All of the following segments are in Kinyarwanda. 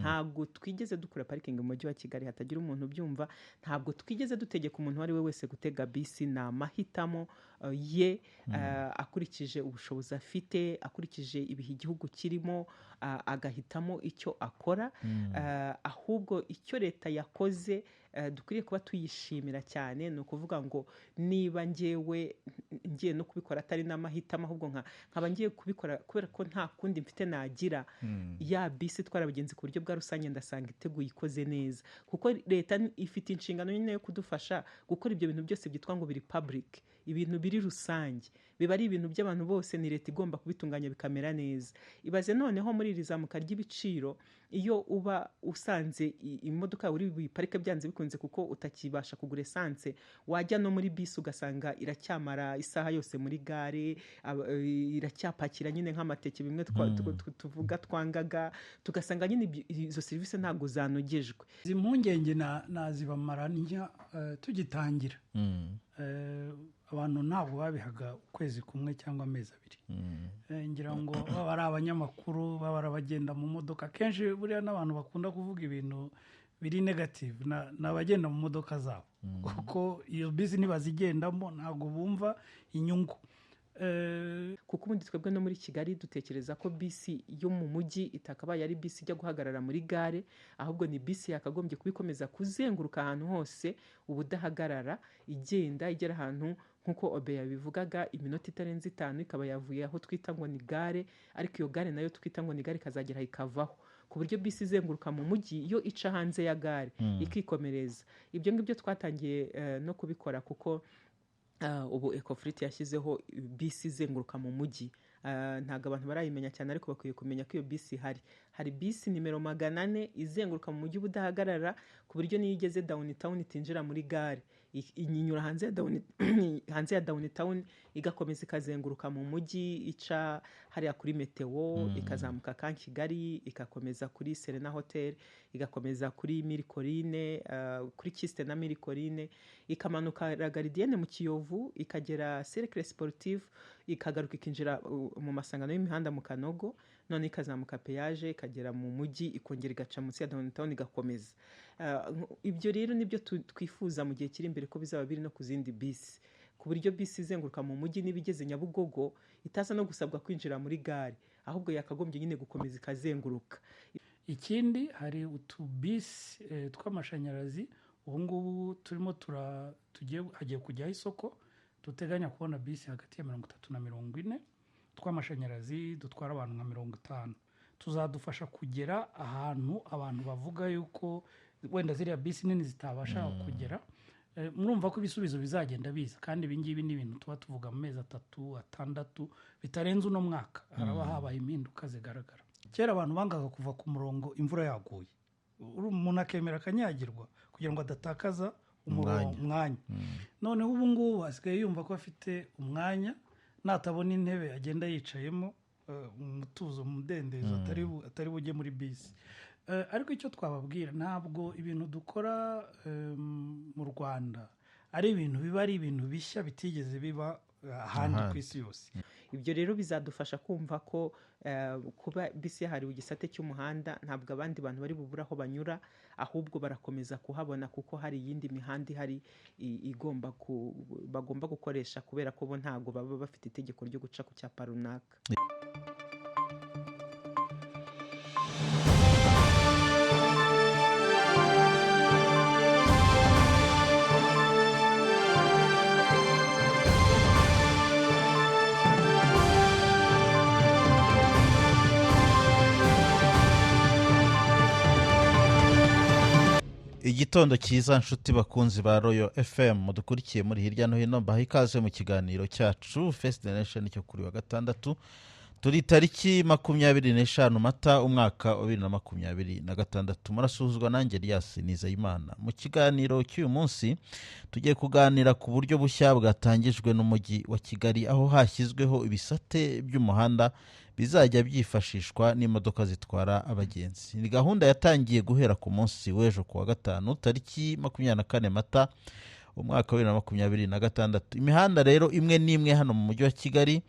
ntabwo twigeze dukora parking mu mujyi wa Kigali hatagira umuntu byumva, ntabwo twigeze dutegeka umuntu wari we wese gutega bisi, na mahitamo ye akurikije ubushobozi afite, akurikije ibihe igihugu kirimo, agahitamo icyo akora. Ahubwo icyo leta yakoze dukwiriye kuba tuyishimira cyane, ni ukuvuga ngo niba ngiye no kubikora atari n'amahitamo, ahubwo nkaba ngiye kubikora kubera ko nta kundi mfite nagira, ya bisi itwara abagenzi ku buryo bwa rusange ndasanga iteguye ikoze neza, kuko leta ifite inshingano nyine yo kudufasha gukora ibyo bintu byose byitwa ngo biri public, ibintu biri rusange, biba ari ibintu by'abantu bose, ni leta igomba kubitunganya bikamera neza. Ibaze noneho muri iri zamuka ry'ibiciro, iyo uba usanze imodoka uri buyiparike byanze bikunze kuko utakibasha kugura esanse, wajya no muri bisi ugasanga iracyamara isaha yose muri gare, iracyapakira nyine nk'amateke bimwe tuvuga twangaga, tugasanga nyine izo serivisi ntabwo zanogejwe. Izi mpungenge nazibamara tugitangira. Abantu ntabwo babihaga ukwezi kumwe cyangwa amezi abiri. Ngira ngo baba ari abanyamakuru, baba ari abagenda mu modoka, kenshi buriya n'abantu bakunda kuvuga ibintu biri negative n'abagenda mu modoka zabo, kuko iyo bisi ntibazigendamo ntabwo bumva inyungu. Kuko ubundi twebwe no muri Kigali dutekereza ko bisi yo mu mujyi itakabaye ari bisi ijya guhagarara muri gare, ahubwo ni bisi yakagombye kubikomeza kuzenguruka ahantu hose ubudahagarara, igera ahantu nkuko Obeya bivugaga, iminota itarenze 5 ikaba yavuye aho twita ngo ni gare, ariko iyo gare nayo twita ngo ni gare ikazagera ikavaho, ku buryo bisi izenguruka mu mujyi yo ica hanze ya gare ikikomereza. Ibyo ngibyo twatangiye no kubikora, kuko ubu Ecofrit yashyizeho bisi izenguruka mu mujyi. Ntabwo abantu barayimenya cyane, ariko bakwiye kumenya ko iyo bisi hari bisi nimero 400 izenguruka mu mujyi budahagarara, ku buryo niyo igeze downtown itinjira muri gare, inyura hanze ya downtown igakomeza ikazenguruka mu mujyi, ica hariya kuri Meteo, ikazamuka kan Kigali, igakomeza kuri Serena Hotel, igakomeza kuri Mirikorine, kuri Kiste na Mirikorine, ikamanuka la Gardienne mu Kiyovu, ikagera Cercle Sportif, ikagaruka ikinjira mu masangano y'imihanda mu Kanogo, none ikazamuka peage ikagera mu mujyi, ikongera igaca munsi ya downtown igakomeza. Ibyo rero nibyo twifuza mu gihe kiri imbere ko bizaba biri no ku zindi bisi, ku buryo bisi izenguruka mu mujyi n'ibigeze Nyabugogo itaza no gusabwa kwinjira muri gare, ahubwo yakagombye nyine gukomeza ikazenguruka. Ikindi, hari utubisi tw'amashanyarazi ubu ngubu turimo hagiye kujyaho isoko, duteganya kubona bisi hagati ya 30 na 40 tw'amashanyarazi dutwara abantu nka 50. Tuzadufasha kugera ahantu abantu bavuga yuko wenda ziriya bisi nini zitabasha kugera. Murumva ko ibisubizo bizagenda biza, kandi ibi ngibi ni ibintu tuba tuvuga mu mezi 3, 6 bitarenze uno mwaka haraba habaye impinduka zigaragara. Kera abantu bangaga kuva ku murongo imvura yaguye, umuntu akemera akanyagirwa kugira ngo adatakaza umwanya. Noneho ubu ngubu asigaye yumva ko afite umwanya, natabona intebe agenda yicayemo umutuzo, umudendezo atari bujye muri bisi. Ariko icyo twababwira, ntabwo ibintu dukora mu Rwanda ari ibintu biba ari ibintu bishya bitigeze biba ahandi ku isi yose. Ibyo rero bizadufasha kumva ko kuba bisi yahariwe igisate cy'umuhanda ntabwo abandi bantu bari bubura aho banyura, ahubwo barakomeza kuhabona, kuko hari iyindi mihanda ihari bagomba gukoresha, kubera ko bo ntabwo baba bafite itegeko ryo guca ku cyapa runaka. Igitondo cyiza nshuti bakunzi ba Royal FM mudukurikiye muri hirya no hino, baha ikaze mu kiganiro cyacu First Generation cyo kuri wa gatandatu. Turi tariki 25 Mata umwaka wa 2026. Murasuzwa nanjye Elias Nizeyimana. Mu kiganiro cy'uyu munsi tugiye kuganira ku buryo bushya bwatangijwe n'umujyi wa Kigali, aho hashyizweho ibisate by'umuhanda bizajya byifashishwa n'imodoka zitwara abagenzi. Ni gahunda yatangiye guhera ku munsi w'ejo ku wa gatanu tariki 24 Mata umwaka wa 2026. Imihanda rero imwe n'imwe hano mu mujyi wa Kigali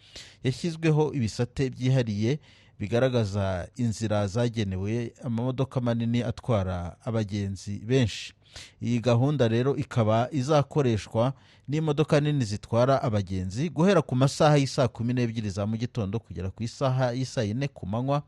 yashyizweho ibisate byihariye bigaragaza inzira zagenewe amamodoka manini atwara abagenzi benshi. Iyi gahunda rero ikaba izakoreshwa n'imodoka nini zitwara abagenzi guhera ku masaha y'isaa 12 za mu gitondo kugera ku isaha y'isaa 4 ku manywa,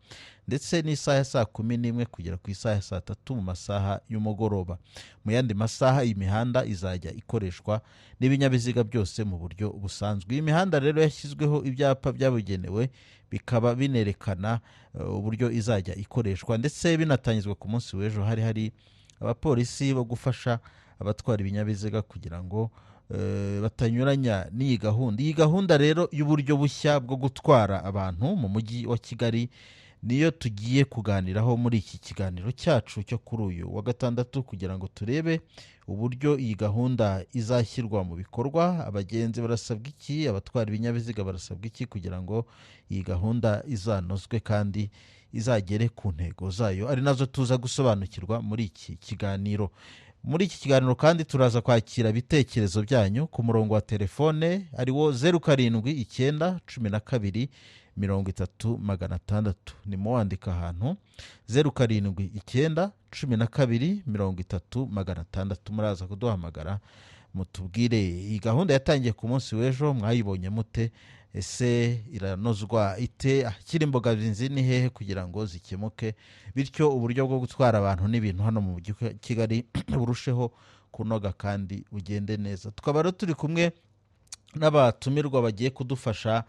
ndetse n'isaha ya saa 11 kugera ku isaha ya saa 3 mu masaha y'umugoroba. Mu yandi masaha iyi mihanda izajya ikoreshwa n'ibinyabiziga byose mu buryo busanzwe. Iyi mihanda rero yashyizweho ibyapa byabugenewe bikaba binerekana uburyo izajya ikoreshwa, ndetse binatangizwa ku munsi w'ejo hari abapolisi bo gufasha abatwara ibinyabiziga kugira ngo batanyuranya n'iyi gahunda. Iyi gahunda rero y'uburyo bushya bwo gutwara abantu mu mujyi wa Kigali niyo tugiye kuganiraho muri iki kiganiro cyacu cyo kuri uyu wa gatandatu, kugira ngo turebe uburyo iyi gahunda izashyirwa mu bikorwa. Abagenzi barasabwa iki, abatwara ibinyabiziga barasabwa iki kugira ngo iyi gahunda izanozwe kandi izagere ku ntego zayo, ari nazo tuza gusobanukirwa muri iki kiganiro. Muri iki kiganiro kandi turaza kwakira ibitekerezo byanyu ku murongo wa telefone ariwo 0719123006. ni muwandika ahantu 0719123006. muraza kuduhamagara mutubwire iyi gahunda yatangiye ku munsi w'ejo mwayibonye mute, ese iranozwa ite, akiri imbogamizi ni hehe kugira ngo zikemuke, bityo uburyo bwo gutwara abantu n'ibintu hano mu mujyi wa Kigali burusheho kunoga kandi bugende neza. Tukaba rero turi kumwe n'abatumirwa bagiye kudufasha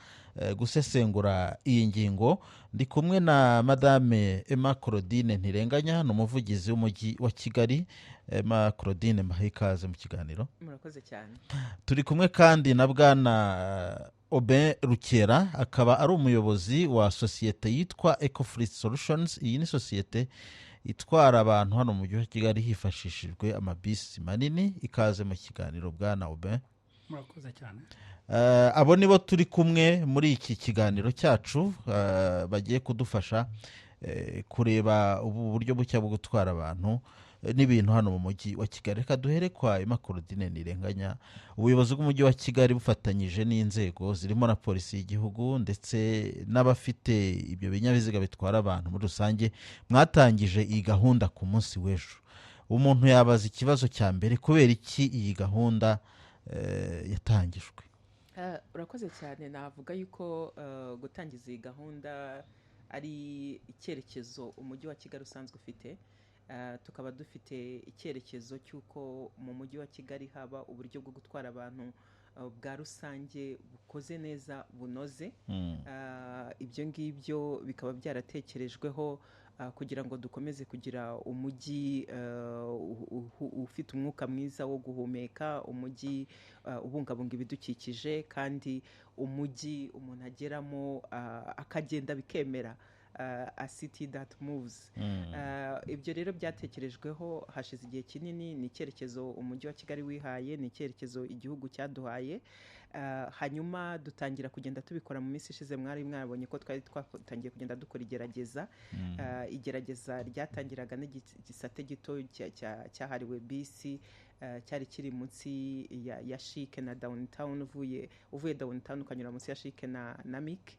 gusesengura iyi ngingo. Ndi kumwe na Madame Emma Claudine Ntirenganya, ni umuvugizi w'umujyi wa Kigali. Emma Claudine, mbahe ikaze mu kiganiro. Murakoze cyane. Turi kumwe kandi na Bwana Aubin Rukera, akaba ari umuyobozi wa sosiyete yitwa Ecofleet Solutions. Iyi ni sosiyete itwara abantu hano mu mujyi wa Kigali hifashishijwe amabisi manini. Ikaze mu kiganiro Bwana Aubin. murakoze cyane. Abo nibo turi kumwe muri iki kiganiro cyacu, bagiye kudufasha kureba ubu buryo bushya bwo gutwara abantu n'ibintu hano mu mujyi wa Kigali. Reka duhere kwa Emma Claudine Ntirenganya. Ubuyobozi bw'umujyi wa Kigali bufatanyije n'inzego zirimo na polisi y'igihugu ndetse n'abafite ibyo binyabiziga bitwara abantu muri rusange, mwatangije iyi gahunda ku munsi w'ejo. Umuntu yabaza ikibazo cya mbere, kubera iki iyi gahunda yatangijwe? Urakoze cyane. Navuga yuko gutangiza iyi gahunda ari icyerekezo umujyi wa Kigali usanzwe ufite. Tukaba dufite icyerekezo cy'uko mu mujyi wa Kigali haba uburyo bwo gutwara abantu bwa rusange bukoze neza, bunoze. Ibyo ngibyo bikaba byaratekerejweho kugira ngo dukomeze kugira umujyi ufite umwuka mwiza wo guhumeka, umujyi ubungabunga ibidukikije, kandi umujyi umuntu ageramo akagenda bikemera, a city that moves. Ibyo rero byatekerejweho hashize igihe kinini. Ni icyerekezo umujyi wa Kigali wihaye, ni icyerekezo igihugu cyaduhaye. Hanyuma dutangira kugenda tubikora mu minsi ishize. Mwari mwabonye ko twari twatangiye kugenda dukora igerageza. Igerageza ryatangiraga n'igisate gito cyahariwe bisi, cyari kiri munsi ya Chic na Downtown. Uvuye Downtown ukanyura munsi ya Chic na Mic.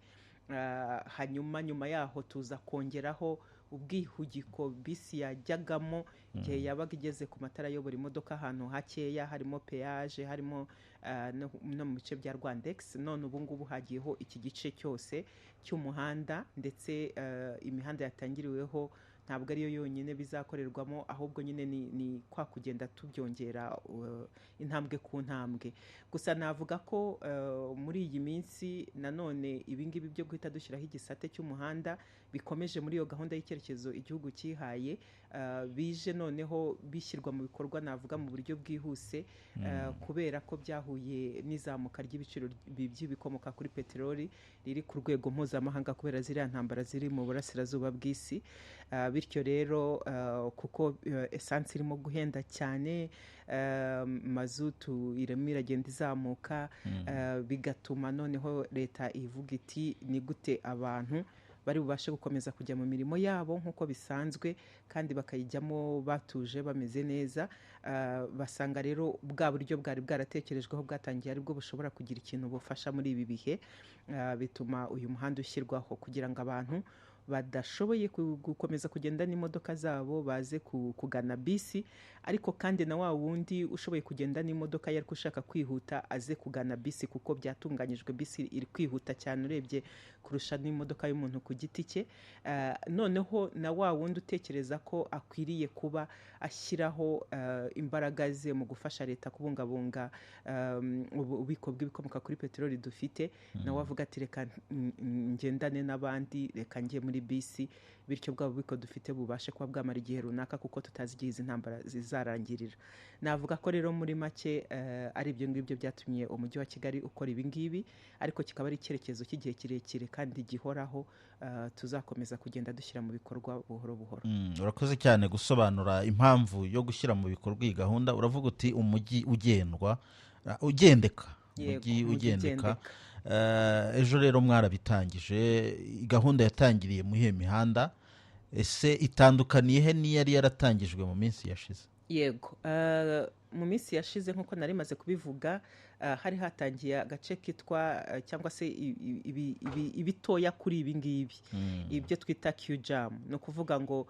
Hanyuma nyuma yaho tuza kongeraho ubwihugiko bisi yajyagamo igihe yabaga igeze ku matara ayobora imodoka ahantu hakeya, harimo peage, harimo no mu bice bya Rwandex. None ubu ngubu hagiyeho iki gice cyose cy'umuhanda, ndetse imihanda yatangiriweho ntabwo ariyo yonyine bizakorerwamo, ahubwo nyine ni kwa kugenda tubyongera intambwe ku ntambwe. Gusa navuga ko muri iyi minsi nanone ibingibi byo guhita dushyiraho igisate cy'umuhanda bikomeje muri iyo gahunda y'icyerekezo igihugu cyihaye, bije noneho bishyirwa mu bikorwa navuga mu buryo bwihuse, kubera ko byahuye n'izamuka ry'ibiciro by'ibikomoka kuri peteroli riri ku rwego mpuzamahanga kubera ziriya ntambara ziri mu burasirazuba bw'isi. Bityo rero kuko esansi irimo guhenda cyane, mazutu irimo iragenda izamuka, bigatuma noneho leta ivuga iti ni gute abantu bari bubashe gukomeza kujya mu mirimo yabo nk'uko bisanzwe kandi bakayijyamo batuje bameze neza. Basanga rero bwa buryo bwari bwaratekerejweho bwatangiye aribwo bushobora kugira ikintu bufasha muri ibi bihe. Bituma uyu muhanda ushyirwaho kugira ngo abantu badashoboye gukomeza kugenda n'imodoka zabo baze kugana bisi, ariko kandi na wa wundi ushoboye kugenda n'imodoka ye ariko ushaka kwihuta aze kugana bisi, kuko byatunganyijwe bisi iri kwihuta cyane urebye kurusha n'imodoka y'umuntu ku giti cye. Noneho na wa wundi utekereza ko akwiriye kuba ashyiraho imbaraga ze mu gufasha leta kubungabunga ububiko bw'ibikomoka kuri peteroli dufite, nawe avuga ati reka ngendane n'abandi, reka njye muri bisi, bityo bwa bubiko dufite bubashe kuba bwamara igihe runaka, kuko tutazi igihe izi ntambara zizarangirira. Navuga ko rero muri make ari ibyo ngibyo byatumye umujyi wa Kigali ukora ibi ngibi, ariko kikaba ari icyerekezo cy'igihe kirekire kandi gihoraho, tuzakomeza kugenda dushyira mu bikorwa buhoro buhoro. Urakoze cyane gusobanura impamvu yo gushyira mu bikorwa iyi gahunda. Uravuga uti umujyi ugendeka. Ejo rero mwarabitangije, gahunda yatangiriye mu iyihe mihanda? Ese itandukaniye he n'iyari yaratangijwe mu minsi yashize? Yego, mu minsi yashize nk'uko nari maze kubivuga, hari hatangiye agace kitwa cyangwa se ibitoya kuri ibi ngibi, ibyo twita Q-jam. Ni ukuvuga ngo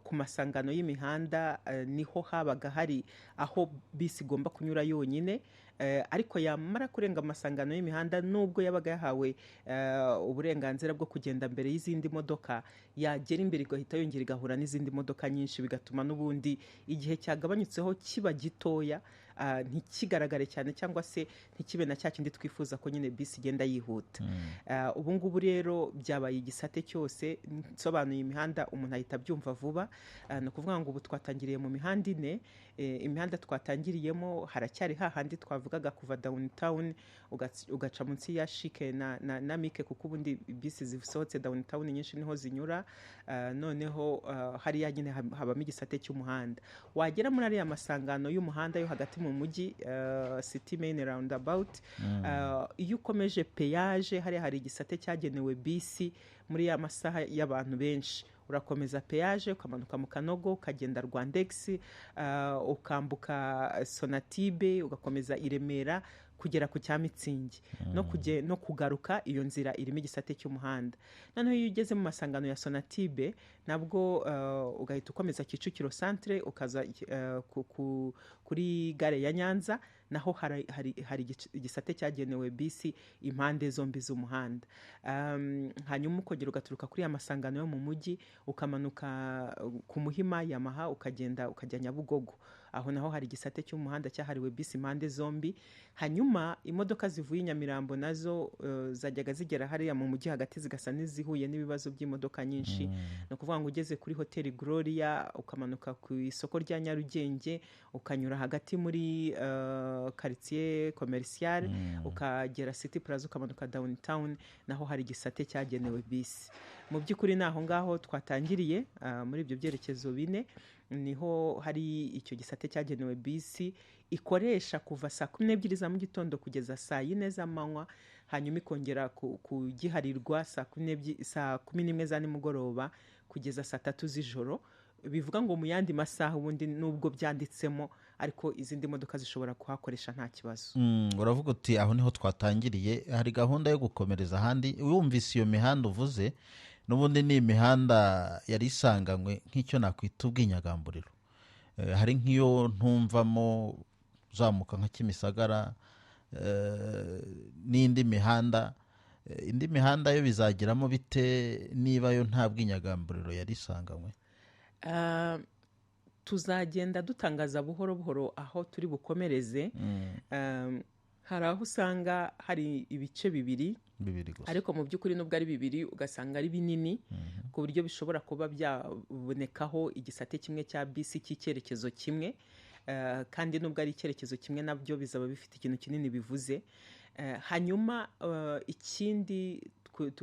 ku masangano y'imihanda niho habaga hari aho bisi igomba kunyura yonyine, ariko yamara kurenga amasangano y'imihanda, nubwo yabaga yahawe uburenganzira bwo kugenda mbere y'izindi modoka, yagera imbere igahita yongera igahura n'izindi modoka nyinshi, bigatuma n'ubundi igihe cyagabanyutseho kiba gitoya, ntikigaragare cyane cyangwa se ntikibe na cya kindi twifuza ko nyine bisi igenda yihuta. Ubu ngubu rero byabaye igisate cyose. Nsobanuye imihanda umuntu ahita abyumva vuba. Ni ukuvuga ngo ubu twatangiriye mu mihanda ine. Imihanda twatangiriyemo haracyari hahandi twavugaga kuva downtown ugaca munsi ya Shike na Mike, kuko ubundi bisi zisohotse downtown nyinshi niho zinyura. Noneho hariya nyine habamo igisate cy'umuhanda. Wagera muri ariya masangano y'umuhanda yo hagati mu mujyi, City Main Roundabout, iyo ukomeje peyaje, hari igisate cyagenewe bisi muri ya masaha y'abantu benshi. Urakomeza peyaje ukamanuka mu Kanogo, ukagenda Rwandex, ukambuka Sonatibe, ugakomeza i Remera kugera ku Cyamitsingi, no kugaruka iyo nzira irimo igisate cy'umuhanda. Noneho iyo ugeze mu masangano ya Sonatibe nabwo ugahita ukomeza Kicukiro Centre ukaza kuri gare ya Nyanza, naho hari igisate cyagenewe bisi impande zombi z'umuhanda. Hanyuma ukongera ugaturuka kuri ya masangano yo mu mujyi ukamanuka ku Muhima Yamaha ukajya Nyabugogo, aho naho hari igisate cy'umuhanda cyahariwe bisi impande zombi. Hanyuma imodoka zivuye Nyamirambo nazo zajyaga zigera hariya mu mujyi hagati zigasa n'izihuye n'ibibazo by'imodoka nyinshi. No kuvuga ngo ugeze kuri Hotel Gloria ukamanuka ku isoko rya Nyarugenge, ukanyura hagati muri quartier commercial, ukagera City Plaza, ukamanuka downtown, naho hari igisate cyagenewe bisi. Mu by'ukuri naho ngaho twatangiriye muri ibyo byerekezo bine, niho hari icyo gisate cyagenewe bisi ikoresha kuva saa 12 za mu gitondo kugeza saa 4 z'amanywa, hanyuma ikongera kugiharirwa saa 11 za nimugoroba kugeza saa 3 z'ijoro. Bivuga ngo mu yandi masaha ubundi nubwo byanditsemo, ariko izindi modoka zishobora kuhakoresha nta kibazo. Uravuga uti aho niho twatangiriye, hari gahunda yo gukomereza ahandi. Wumvise iyo mihanda uvuze, n'ubundi ni imihanda yari isanganywe nk'icyo nakwita ubwinyagamburiro. Hari nk'iyo ntumvamo uzamuka nka Kimisagara, n'indi mihanda. Indi mihanda yo bizagiramo bite niba yo nta bwinyagamburiro yari isanganywe? Tuzagenda dutangaza buhoro buhoro aho turi bukomereze. Hari aho usanga hari ibice bibiri gusa, ariko mu by'ukuri nubwo ari bibiri ugasanga ari binini, ku buryo bishobora kuba byabonekaho igisate kimwe cya bisi cy'icyerekezo kimwe, kandi nubwo ari icyerekezo kimwe nabyo bizaba bifite ikintu kinini bivuze. Hanyuma ikindi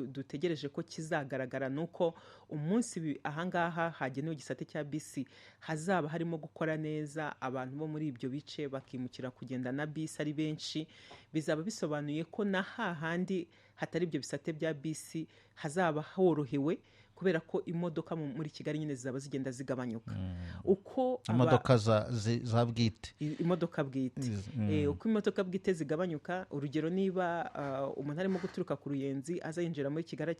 dutegereje ko kizagaragara nuko umunsi ahangaha hagenewe igisate cya bisi hazaba harimo gukora neza, abantu bo muri ibyo bice bakimukira kugenda na bisi ari benshi. Bizaba bisobanuye ko na hahandi hatari ibyo bisate bya bisi hazaba horohewe kubera ko imodoka muri Kigali nyine zaba zigenda zigabanyuka uko imodoka za bwite imodoka bwite uko imodoka bwite zigabanyuka. Urugero niba umuntu arimo guturuka ku Ruyenzi aza yinjira muri Kigali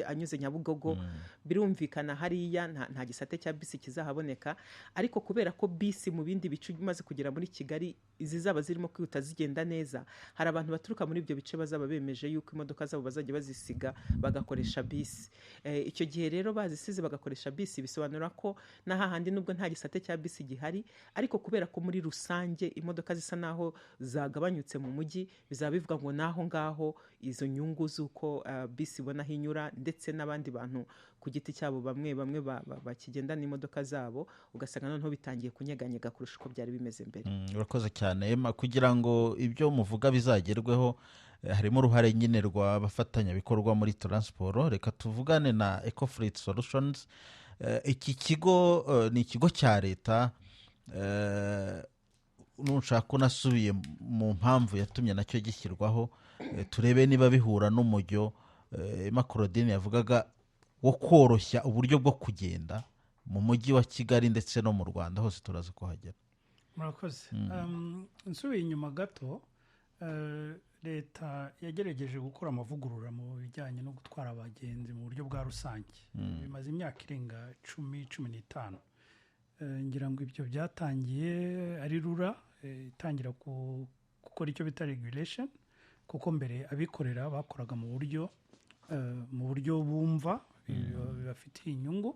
anyuze Nyabugogo, birumvikana hariya nta gisate cya bisi kizahaboneka, ariko kubera ko bisi mu bindi bice maze kugera muri Kigali izizaba zirimo kwihuta zigenda neza, hari abantu baturuka muri ibyo bice bazaba bemeje yuko imodoka zabo bazajya bazisiga bagakoresha bisi. Icyo gihe rero bazisize bagakoresha bisi bisobanura ko n'ahandi nubwo nta gisate cya bisi gihari, ariko kubera ko muri rusange imodoka zisa naho zagabanyutse mu mujyi, bizaba bivuga ngo naho ngaho izo nyungu z'uko bisi ibona hinyura ndetse n'abandi bantu ku giti cyabo bamwe bakigendana imodoka zabo, ugasanga noneho bitangiye kunyeganyega kurusha uko byari bimeze mbere. Urakoze cyane Emma. Kugira ngo ibyo muvuga bizagerweho harimo uruhare nyine rw'abafatanyabikorwa muri transport. Reka tuvugane na Ecofleet Solutions. Iki kigo ni ikigo cya leta, nushaka unasubiye mu mpamvu yatumye nacyo gishyirwaho, turebe niba bihura n'umujyo Emma Claudine yavugaga wo koroshya uburyo bwo kugenda mu mujyi wa Kigali ndetse no mu Rwanda hose turaza kuhagera. Murakoze. Nsubiye inyuma gato, leta yagerageje gukora amavugurura mu bijyanye no gutwara abagenzi mu buryo bwa rusange. Bimaze imyaka irenga 10-15. Ngira ngo ibyo byatangiye ari RURA itangira gukora icyo bita regulation, kuko mbere abikorera bakoraga mu buryo bumva bibafitiye inyungu.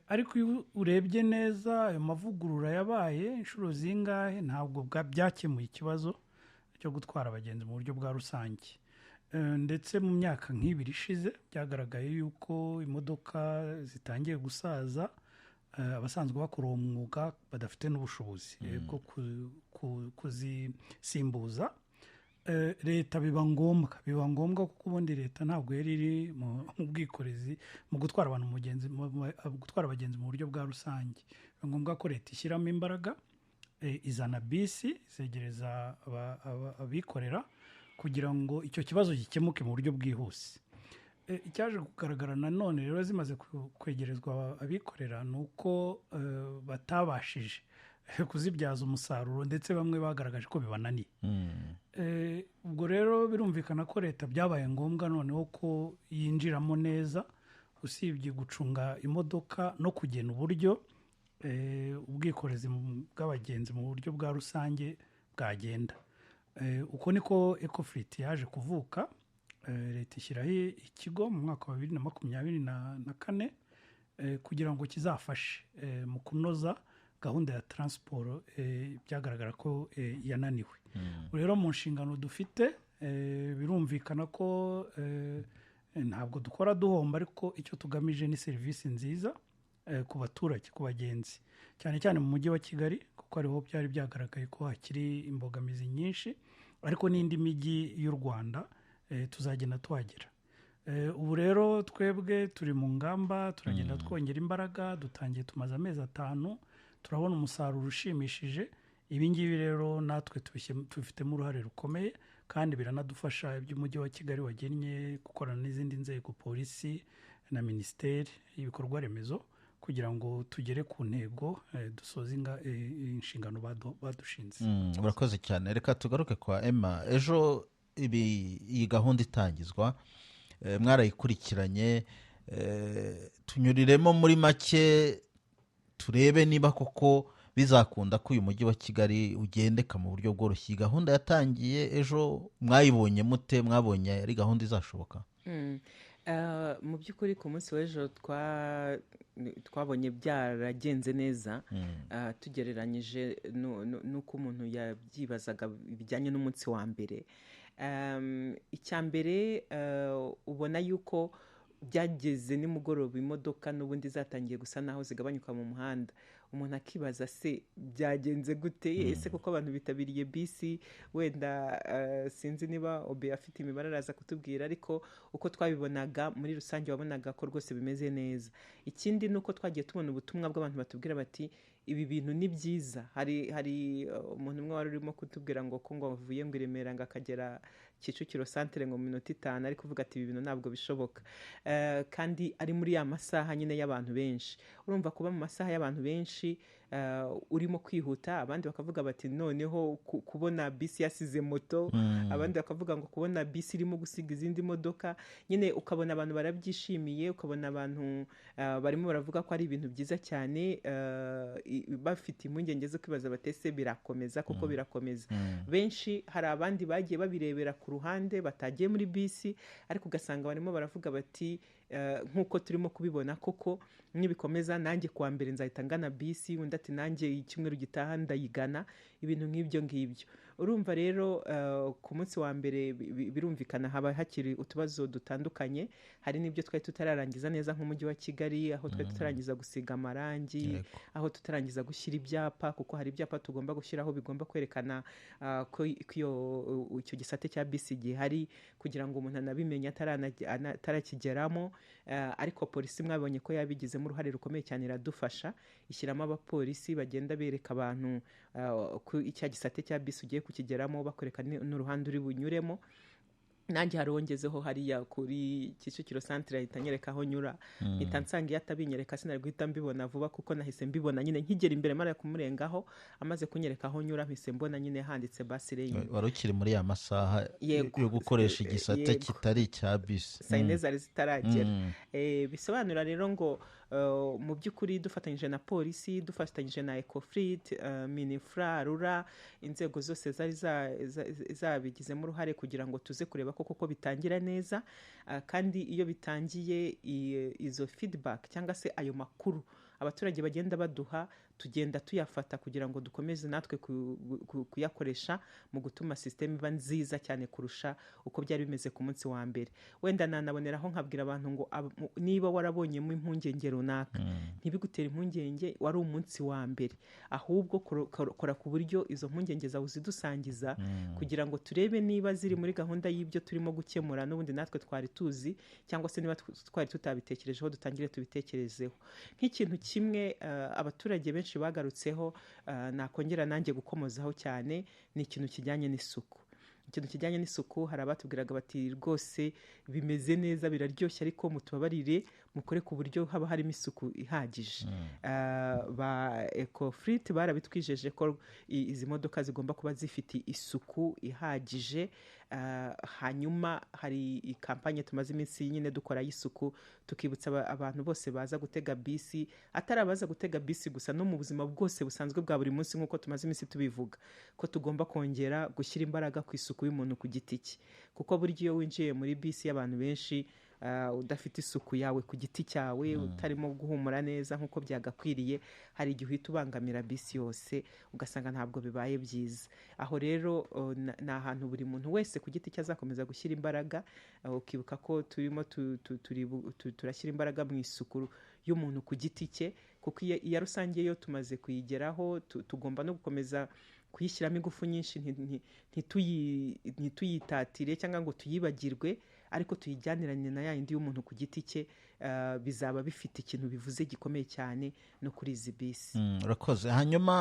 Ariko iyo urebye neza ayo mavugurura yabaye inshuro zingahe ntabwo byakemuye ikibazo cyo gutwara abagenzi mu buryo bwa rusange. Ndetse mu myaka nk'ibiri ishize byagaragaye yuko imodoka zitangiye gusaza, abasanzwe bakora uwo mwuga badafite n'ubushobozi bwo kuzisimbuza. Leta biba ngombwa kuko ubundi leta ntabwo yari iri mu bwikorezi mu gutwara abagenzi mu buryo bwa rusange. Biba ngombwa ko leta ishyiramo imbaraga, izana bisi zegereza abikorera kugira ngo icyo kibazo gikemuke mu buryo bwihuse. Icyaje kugaragara nanone rero zimaze kwegerezwa abikorera ni uko batabashije kuzibyaza umusaruro, ndetse bamwe bagaragaje ko bibananiye. Ubwo rero birumvikana ko leta byabaye ngombwa noneho ko yinjiramo neza, usibye gucunga imodoka no kugena uburyo ubwikorezi bw'abagenzi mu buryo bwa rusange bwagenda. Uko niko Ecofleet yaje kuvuka. Leta ishyiraho ikigo mu mwaka wa 2024 kugira ngo kizafashe mu kunoza gahunda ya transport byagaragara ko yananiwe. Rero mu nshingano dufite birumvikana ko ntabwo dukora duhomba, ariko icyo tugamije ni serivisi nziza ku baturage, ku bagenzi, cyane cyane mu mujyi wa Kigali, kuko ariho byari byagaragaye ko hakiri imbogamizi nyinshi, ariko n'indi mijyi y'u Rwanda tuzagenda tuhagera. Ubu rero twebwe turi mu ngamba, turagenda twongera imbaraga, dutangiye tumaze amezi 5, turabona umusaruro ushimishije. Ibi ngibi rero natwe tubifitemo uruhare rukomeye, kandi biranadufasha iby'umujyi wa Kigali wagennye gukorana n'izindi nzego, polisi na minisiteri y'ibikorwa remezo, kugira ngo tugere ku ntego dusoze inshingano badushinze. Urakoze cyane. Reka tugaruke kwa Emma. Ejo iyi gahunda itangizwa, mwarayikurikiranye, tunyuriremo muri make turebe niba koko bizakunda ko uyu mujyi wa Kigali ugendeka mu buryo bworoshye. Gahunda yatangiye ejo, mwayibonye mute? Mwabonye ari gahunda izashoboka? Mu by'ukuri ku munsi w'ejo twabonye byaragenze neza, tugereranyije n'uko umuntu yabyibazaga bijyanye n'umunsi wa mbere. Icya mbere ubona yuko byageze nimugoroba imodoka n'ubundi zatangiye gusa naho zigabanyuka mu muhanda. Umuntu akibaza se byagenze gute? Ese kuko abantu bitabiriye bisi, wenda sinzi niba Obe afite imibare araza kutubwira, ariko uko twabibonaga muri rusange wabonaga ko rwose bimeze neza. Ikindi nuko twagiye tubona ubutumwa bw'abantu batubwira bati ibi bintu ni byiza. Hari umuntu umwe wari urimo kutubwira ngo ko avuye ngo i Remera ngo akagera Kicukiro centre ngo mu minota 5 ari kuvuga ati ibi bintu ntabwo bishoboka. Kandi ari muri ya masaha nyine y'abantu benshi. Urumva kuba mu masaha y'abantu benshi urimo kwihuta, abandi bakavuga bati noneho kubona bisi yasize moto, abandi bakavuga ngo kubona bisi irimo gusiga izindi modoka, nyine ukabona abantu barabyishimiye, ukabona abantu barimo baravuga ko ari ibintu byiza cyane, bafite impungenge zo kwibaza batese birakomeza kuko birakomeza. Benshi hari abandi bagiye babirebera ku ruhande batagiye muri bisi, ariko ugasanga barimo baravuga bati nk'uko turimo kubibona koko nibikomeza nanjye kuwa mbere nzahita ngana bisi, undi ati nanjye icyumweru gitaha ndayigana, ibintu nk'ibyo. Urumva rero ku munsi wa mbere birumvikana haba hakiri utubazo dutandukanye. Hari n'ibyo twari tutararangiza neza nk'umujyi wa Kigali, aho twari tutarangiza gusiga amarangi, aho tutarangiza gushyira ibyapa, kuko hari ibyapa tugomba gushyiraho bigomba kwerekana ko icyo gisate cya bisi gihari, kugira ngo umuntu anabimenye atarakigeramo. Ariko polisi mwabonye ko yabigizemo uruhare rukomeye cyane, iradufasha, ishyiramo abapolisi bagenda bereka abantu ko icya gisate cya bisi ugiye kukigeramo, bakwereka n'uruhande uri bunyuremo. Nanjye harongezeho hariya kuri Kicukiro centre ahita nyereka aho nyura, mpita nsanga iyo atabinyereka sinari guhita mbibona vuba, kuko nahise mbibona nyine nkigera imbere mara kumurengaho, amaze kunyereka aho nyura mpise mbona nyine handitse bus lane. Wari ukiri muri ya masaha yo gukoresha igisate kitari cya bisi, sayine zari zitaragera. Bisobanura rero ngo mu by'ukuri dufatanyije na polisi, dufatanyije na Ecofleet, Minifra, Rura, inzego zose zari zabigizemo uruhare kugira ngo tuze kureba koko bitangira neza. Kandi iyo bitangiye izo feedback cyangwa se ayo makuru abaturage bagenda baduha, tugenda tuyafata kugira ngo dukomeze natwe kuyakoresha mu gutuma system iba nziza cyane kurusha uko byari bimeze ku munsi wa mbere. Wenda nanaboneraho nkabwira abantu ngo niba warabonyemo impungenge runaka, ntibigutera impungenge, wari umunsi wa mbere, ahubwo kora ku buryo izo mpungenge zawe zidusangiza, kugira ngo turebe niba ziri muri gahunda y'ibyo turimo gukemura n'ubundi natwe twari tuzi, cyangwa se niba twari tutabitekerejeho dutangire tubitekerezeho. Nk'ikintu kimwe abaturage benshi bagarutseho, nakongera nanjye gukomozaho cyane, ni ikintu kijyanye n'isuku. Ikintu kijyanye n'isuku, hari abatubwiraga bati rwose bimeze neza, biraryoshye, ariko mutubabarire mukore ku buryo haba harimo isuku ihagije. Ba Ecofleet barabitwijeje ko izi modoka zigomba kuba zifite isuku ihagije. Hanyuma hari ikampanye tumaze iminsi nyine dukora y'isuku, tukibutsa abantu bose baza gutega bisi, atari abaza gutega bisi gusa, no mu buzima bwose busanzwe bwa buri munsi, nk'uko tumaze iminsi tubivuga ko tugomba kongera gushyira imbaraga ku isuku y'umuntu ku giti cye, kuko burya iyo winjiye muri bisi y'abantu benshi udafite isuku yawe ku giti cyawe, utarimo guhumura neza nk'uko byagakwiriye, hari igihe uhita ubangamira bisi yose, ugasanga ntabwo bibaye byiza. Aho rero ni ahantu buri muntu wese ku giti cye azakomeza gushyira imbaraga, ukibuka ko turimo turashyira imbaraga mu isuku y'umuntu ku giti cye, kuko iya rusange yo tumaze kuyigeraho, tugomba no gukomeza kuyishyiramo ingufu nyinshi, ntituyitatire cyangwa ngo tuyibagirwe, ariko tuyijyaniranye na yindi y'umuntu ku giti cye. Bizaba bifite ikintu bivuze gikomeye cyane no kuri izi bisi. Urakoze. Hanyuma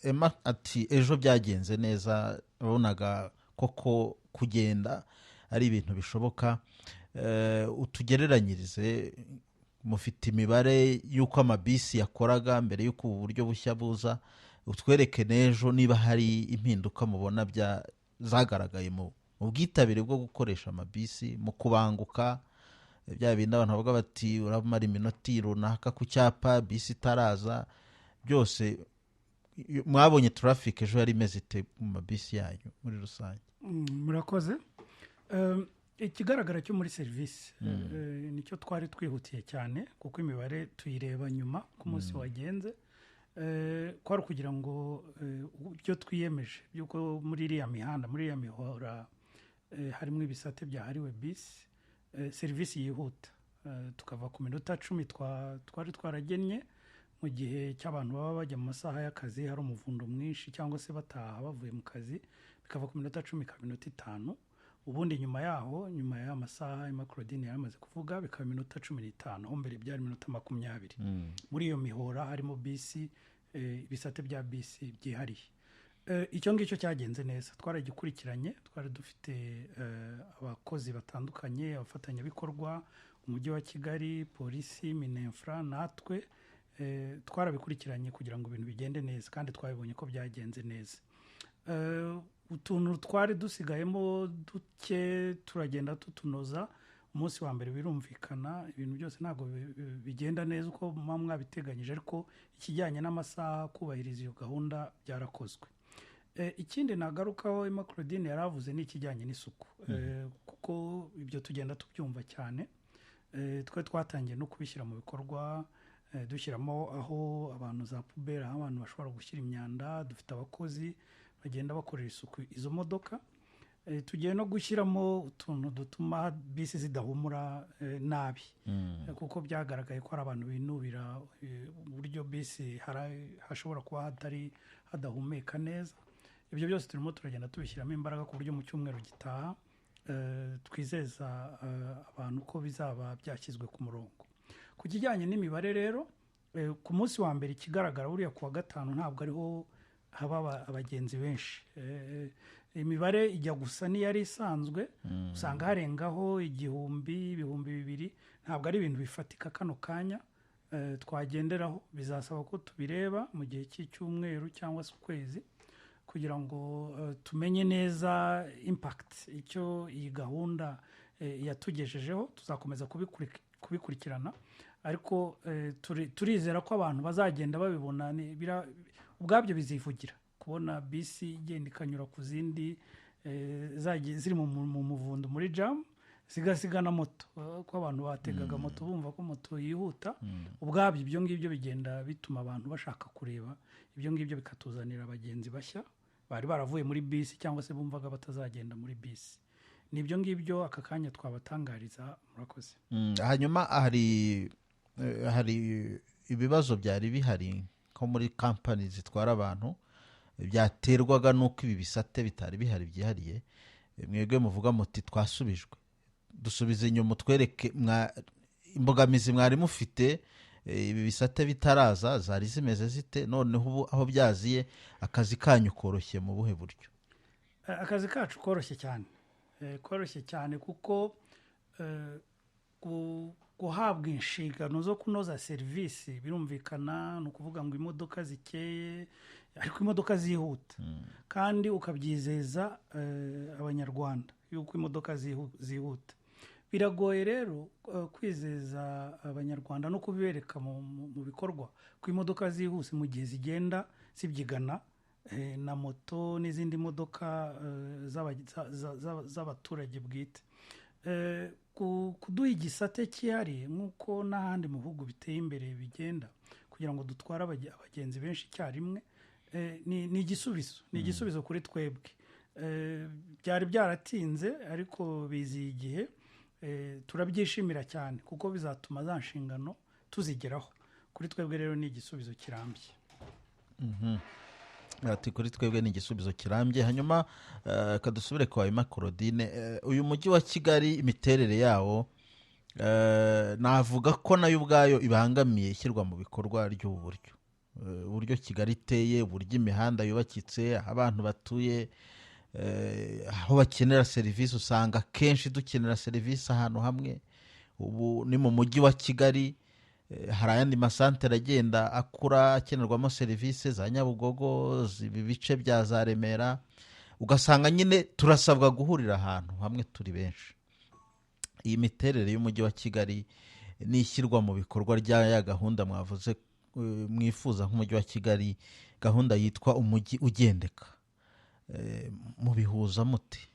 Emma ati ejo byagenze neza, wabonaga koko kugenda ari ibintu bishoboka. Utugereranyirize, mufite imibare y'uko amabisi yakoraga mbere y'uko ubu buryo bushya buza, utwereke n'ejo niba hari impinduka mubona zagaragaye mu bwitabire bwo gukoresha amabisi, mu kubanguka, bya bindi abantu bavuga bati uramara iminota runaka ku cyapa bisi itaraza. Byose mwabonye traffic ejo yari imeze ite mu mabisi yanyu muri rusange? Murakoze. Ikigaragara cyo muri serivisi nicyo twari twihutiye cyane, kuko imibare tuyireba nyuma ku munsi wagenze, kwari kugira ngo ibyo twiyemeje yuko muri iriya mihanda, muri iriya mihora harimo ibisate byahariwe bisi, serivisi yihuta, tukava ku minota 10 twari twaragennye mu gihe cy'abantu baba bajya mu masaha y'akazi, hari umuvundo mwinshi cyangwa se bataha bavuye mu kazi, bikava ku minota 10 ka minota 5. Ubundi nyuma yaho, nyuma ya masaha Claudine yamaze kuvuga, bikaba minota 15, aho mbere byari minota 20. Muri iyo mihora harimo bisi, ibisate bya bisi byihariye. icyo ngicyo cyagenze neza, twaragikurikiranye, twari dufite abakozi batandukanye, abafatanyabikorwa, umujyi wa Kigali, polisi, Minefra, natwe twarabikurikiranye kugira ngo ibintu bigende neza, kandi twabibonye ko byagenze neza. Utuntu twari dusigayemo duke turagenda tutunoza. Umunsi wa mbere birumvikana ibintu byose ntabwo bigenda neza uko mwabiteganyije, ariko ikijyanye n'amasaha, kubahiriza iyo gahunda byarakozwe. Ikindi nagarukaho Emma Claudine yaravuze ni ikijyanye n'isuku, kuko ibyo tugenda tubyumva cyane. Twe twatangiye no kubishyira mu bikorwa, dushyiramo aho abantu za pubera, aho abantu bashobora gushyira imyanda. Dufite abakozi bagenda bakorera isuku izo modoka. Tugiye no gushyiramo utuntu dutuma bisi zidahumura nabi, kuko byagaragaye ko hari abantu binubira uburyo bisi hashobora kuba hadahumeka neza. Ibyo byose turimo turagenda tubishyiramo imbaraga ku buryo mu cyumweru gitaha twizeza abantu ko bizaba byashyizwe ku murongo. Ku kijyanye n'imibare rero, ku munsi wa mbere ikigaragara buriya ku wa gatanu ntabwo ariho haba abagenzi benshi. Imibare ijya gusa n'iyari isanzwe, usanga harengaho ibihumbi 2,000. Ntabwo ari ibintu bifatika kano kanya twagenderaho, bizasaba ko tubireba mu gihe cy'icyumweru cyangwa se ukwezi, kugira ngo tumenye neza impact icyo iyi gahunda yatugejejeho. Tuzakomeza kubikurikirana, ariko turizera ko abantu bazagenda babibona, ubwabyo bizivugira kubona bisi igenda ikanyura ku zindi ziri mu muvundo muri jam, zigasiga na moto, ko abantu bategaga moto bumva ko moto yihuta. Ubwabyo ibyo ngibyo bigenda bituma abantu bashaka kureba, ibyo ngibyo bikatuzanira abagenzi bashya bari baravuye muri bisi cyangwa se bumvaga batazagenda muri bisi. Nibyo ngibyo aka kanya twabatangariza. Murakoze. Hanyuma hari ibibazo byari bihari ko muri kampani zitwara abantu byaterwaga nuko ibi bisate bitari bihari byihariye. Mwebwe muvuga muti twasubijwe, dusubize inyuma, twereke imbogamizi mwari mufite. Ibi bisate bitaraza zari zimeze zite, noneho ubu aho byaziye akazi kanyu koroshye mu buhe buryo? Akazi kacu koroshye cyane, kuko guhabwa inshingano zo kunoza serivisi birumvikana. Ni ukuvuga ngo imodoka zikeye, ariko imodoka zihuta, kandi ukabyizeza abanyarwanda yuko imodoka zihuta. Biragoye rero kwizeza abanyarwanda no kubibereka mu bikorwa ko imodoka zihuse mu gihe zigenda zibyigana na moto n'izindi modoka z'abaturage bwite. Kuduha igisate cyihariye nk'uko n'ahandi mu bihugu biteye imbere bigenda, kugira ngo dutware abagenzi benshi icyarimwe, ni igisubizo kuri twebwe. Byari byaratinze, ariko biziye igihe. Turabyishimira cyane kuko bizatuma za nshingano tuzigeraho. Kuri twebwe rero ni igisubizo kirambye. Ati kuri twebwe ni igisubizo kirambye. Hanyuma kadusubire kwa Emma Claudine, uyu mujyi wa Kigali imiterere yawo navuga ko nayo ubwayo ibangamiye ishyirwa mu bikorwa ry'ubu buryo Kigali iteye, uburyo imihanda yubakitse, aho abantu batuye, aho bakenera serivisi. Usanga kenshi dukenera serivisi ahantu hamwe. Ubu ni mu mujyi wa Kigali, hari ayandi masantere agenda akura akenerwamo serivisi za Nyabugogo, ibi bice bya za Remera. Ugasanga nyine turasabwa guhurira ahantu hamwe turi benshi. Iyi miterere y'umujyi wa Kigali n'ishyirwa mu bikorwa rya gahunda mwavuze mwifuza nk'umujyi wa Kigali, gahunda yitwa umujyi ugendeka, mubihuza muti?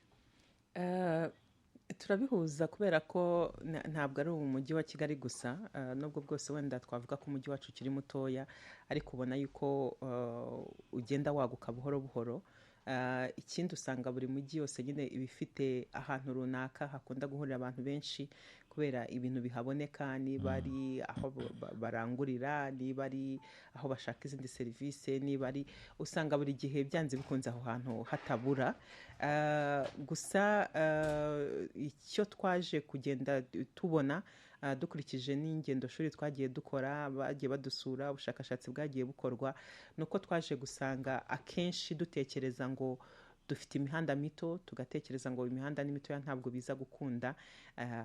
Turabihuza kubera ko ntabwo ari umujyi wa Kigali gusa, nubwo bwose wenda twavuga ko umujyi wacu ukiri mutoya, ariko ubona yuko ugenda waguka buhoro buhoro. Ikindi usanga buri mujyi yose nyine ibifite ahantu runaka hakunda guhurira abantu benshi, kubera ibintu bihaboneka, niba ari aho barangurira, niba ari aho bashaka izindi serivisi, niba ari, usanga buri gihe byanze bikunze aho hantu hatabura. Gusa icyo twaje kugenda tubona, dukurikije n'ingendo shuri twagiye dukora, bagiye badusura, ubushakashatsi bwagiye bukorwa, nuko twaje gusanga akenshi dutekereza ngo dufite imihanda mito, tugatekereza ngo imihanda ni mitoya ntabwo biza gukunda,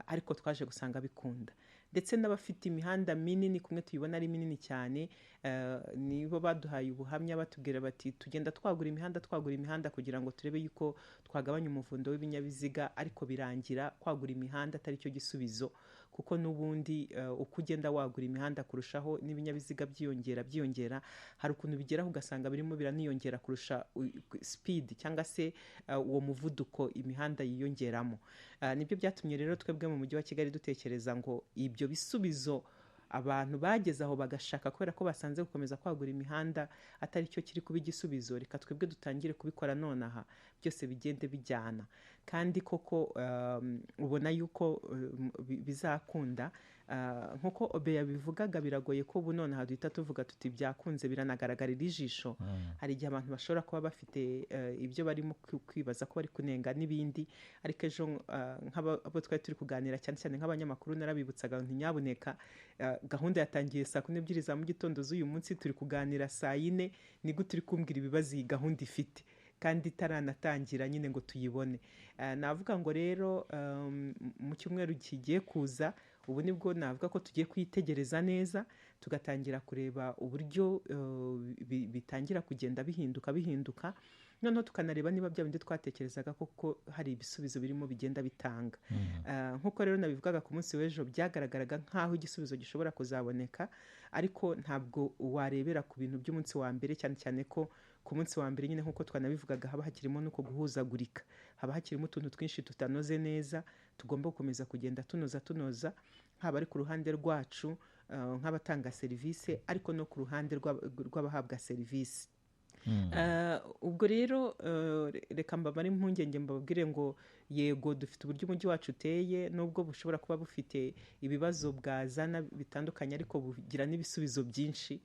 ariko twaje gusanga bikunda. Ndetse n'abafite imihanda minini, kumwe tuyibona ari minini cyane, nibo baduhaye ubuhamya batubwira bati tugenda twagura imihanda kugira ngo turebe yuko twagabanya umuvundo w'ibinyabiziga, ariko birangira kwagura imihanda atari cyo gisubizo, kuko n'ubundi uko ugenda wagura imihanda kurushaho n'ibinyabiziga byiyongera, hari ukuntu bigeraho ugasanga birimo biraniyongera kurusha speed cyangwa se uwo muvuduko imihanda yiyongeramo. Nibyo byatumye rero twebwe mu mujyi wa Kigali dutekereza ngo ibyo bisubizo abantu bageze aho bagashaka, kubera ko basanze gukomeza kwagura imihanda atari cyo kiri kuba igisubizo, reka twebwe dutangire kubikora nonaha, byose bigende bijyana. Kandi koko ubona yuko bizakunda, nkuko Obeya bivugaga, biragoye ko ubu nonaha duhita tuvuga tuti byakunze, biranagaragarira ijisho. Hari igihe abantu bashobora kuba bafite ibyo barimo kwibaza ko bari kunenga n'ibindi, ariko ejo nk'abo twari turi kuganira cyane cyane nk'abanyamakuru narabibutsaga nti nyabuneka, gahunda yatangiye saa 12 za mu gitondo z'uyu munsi, turi kuganira saa 4, ni gute turi kumbwira ibibazo iyi gahunda ifite kandi itaranatangira nyine ngo tuyibone. Navuga ngo rero mu cyumweru kigiye kuza, ubu nibwo navuga ko tugiye kwitegereza neza, tugatangira kureba uburyo bitangira kugenda bihinduka, noneho tukanareba niba bya bindi twatekerezaga koko hari ibisubizo birimo bigenda bitanga. Nkuko rero nabivugaga ku munsi w'ejo, byagaragaraga nk'aho igisubizo gishobora kuzaboneka, ariko ntabwo warebera ku bintu by'umunsi wa mbere, cyane cyane ko ku munsi wa mbere nyine nkuko twanabivugaga haba hakirimo nuko guhuzagurika, haba hakirimo utuntu twinshi tutanoze neza, tugomba gukomeza kugenda tunoza, haba ari ku ruhande rwacu nk'abatanga serivisi, ariko no ku ruhande rw'abahabwa serivisi. Ubwo rero reka mbabare impungenge mbabwire ngo yego dufite uburyo umujyi wacu uteye, nubwo bushobora kuba bufite ibibazo bwazana bitandukanye, ariko bugira n'ibisubizo byinshi.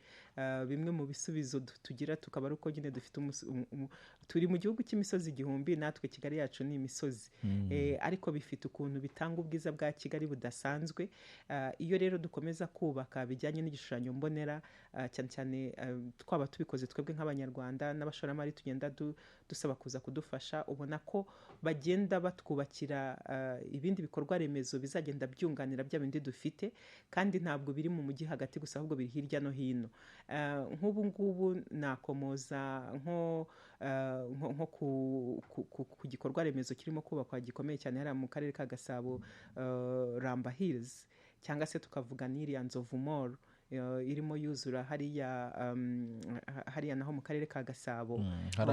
Bimwe mu bisubizo tugira tukaba ari uko nyine dufite turi mu gihugu cy'imisozi 1000, natwe Kigali yacu ni imisozi, ariko bifite ukuntu bitanga ubwiza bwa Kigali budasanzwe. Iyo rero dukomeza kubaka bijyanye n'igishushanyo mbonera, cyane cyane twaba tubikoze twebwe nk'abanyarwanda n'abashoramari tugenda dusaba kuza kudufasha, ubona ko bagenda batwubakira ibindi bikorwa remezo bizagenda byunganira bya bindi dufite, kandi ntabwo biri mu mujyi hagati gusa, ahubwo biri hirya no hino. Nk'ubu ngubu nakomoza nko ku gikorwa remezo kirimo kubakwa gikomeye cyane hariya mu karere ka Gasabo, Ramba Hills, cyangwa se tukavuga n'iriya Nzovu Mall irimo yuzura hariya naho mu karere ka Gasabo, hari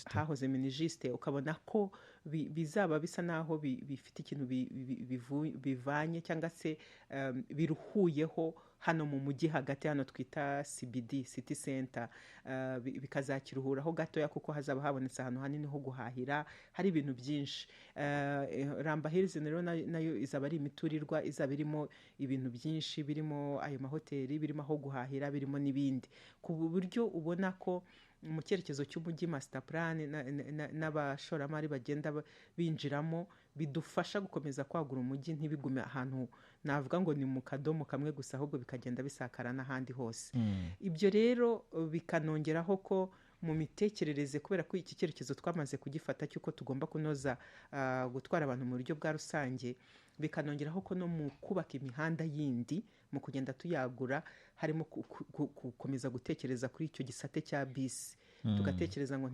hahoze Minijiste, ukabona ko bizaba bisa naho bifite ikintu bivanye cyangwa se biruhuyeho hano mu mujyi hagati, hano twita CBD City Center, bikazakiruhuraho gatoya kuko hazaba habonetse ahantu hanini ho guhahira, hari ibintu byinshi. Ramba Hills nayo izaba ari imiturirwa, izaba irimo ibintu byinshi, birimo ayo mahoteli, birimo aho guhahira, birimo n'ibindi, ku buryo ubona ko mu cyerekezo cy'umujyi master plan n'abashoramari bagenda binjiramo, bidufasha gukomeza kwagura umujyi, ntibigume ahantu navuga ngo ni mu kadomo kamwe gusa, ahubwo bikagenda bisakara n'ahandi hose. Ibyo rero bikanongeraho ko mu mitekerereze, kubera ko iki cyerekezo twamaze kugifata cy'uko tugomba kunoza gutwara abantu mu buryo bwa rusange, bikanongeraho ko no mu kubaka imihanda yindi, mu kugenda tuyagura, harimo gukomeza gutekereza kuri icyo gisate cya bisi. Tugatekereza ngo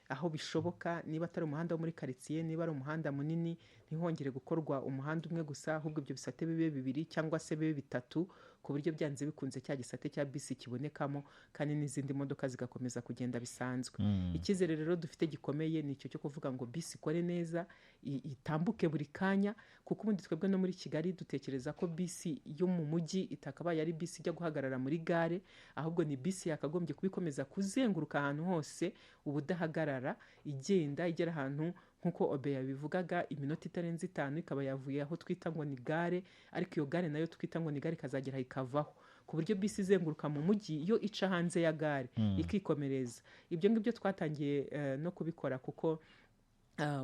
aho bishoboka, niba atari umuhanda wo muri quartier, niba ari umuhanda munini, ntihongere gukorwa umuhanda umwe gusa, ahubwo ibyo bisate bibe 2 cyangwa se bibe 3, ku buryo byanze bikunze cya gisate cya bisi kibonekamo, kandi n'izindi modoka zigakomeza kugenda bisanzwe. Icyizere rero dufite gikomeye ni icyo cyo kuvuga ngo bisi ikore neza, itambuke buri kanya, kuko ubundi twebwe no muri Kigali dutekereza ko bisi yo mu mujyi itakabaye ari bisi ijya guhagarara muri gare, ahubwo ni bisi yakagombye kubikomeza kuzenguruka ahantu hose ubudahagarara, igera ahantu nkuko Obeya bivugaga, iminota itarenze 5 ikaba yavuye aho twita ngo ni gare, ariko iyo gare nayo twita ngo ni gare ikazagera ikavaho, ku buryo bisi izenguruka mu mujyi yo ica hanze ya gare ikikomereza. Ibyo ngibyo twatangiye no kubikora, kuko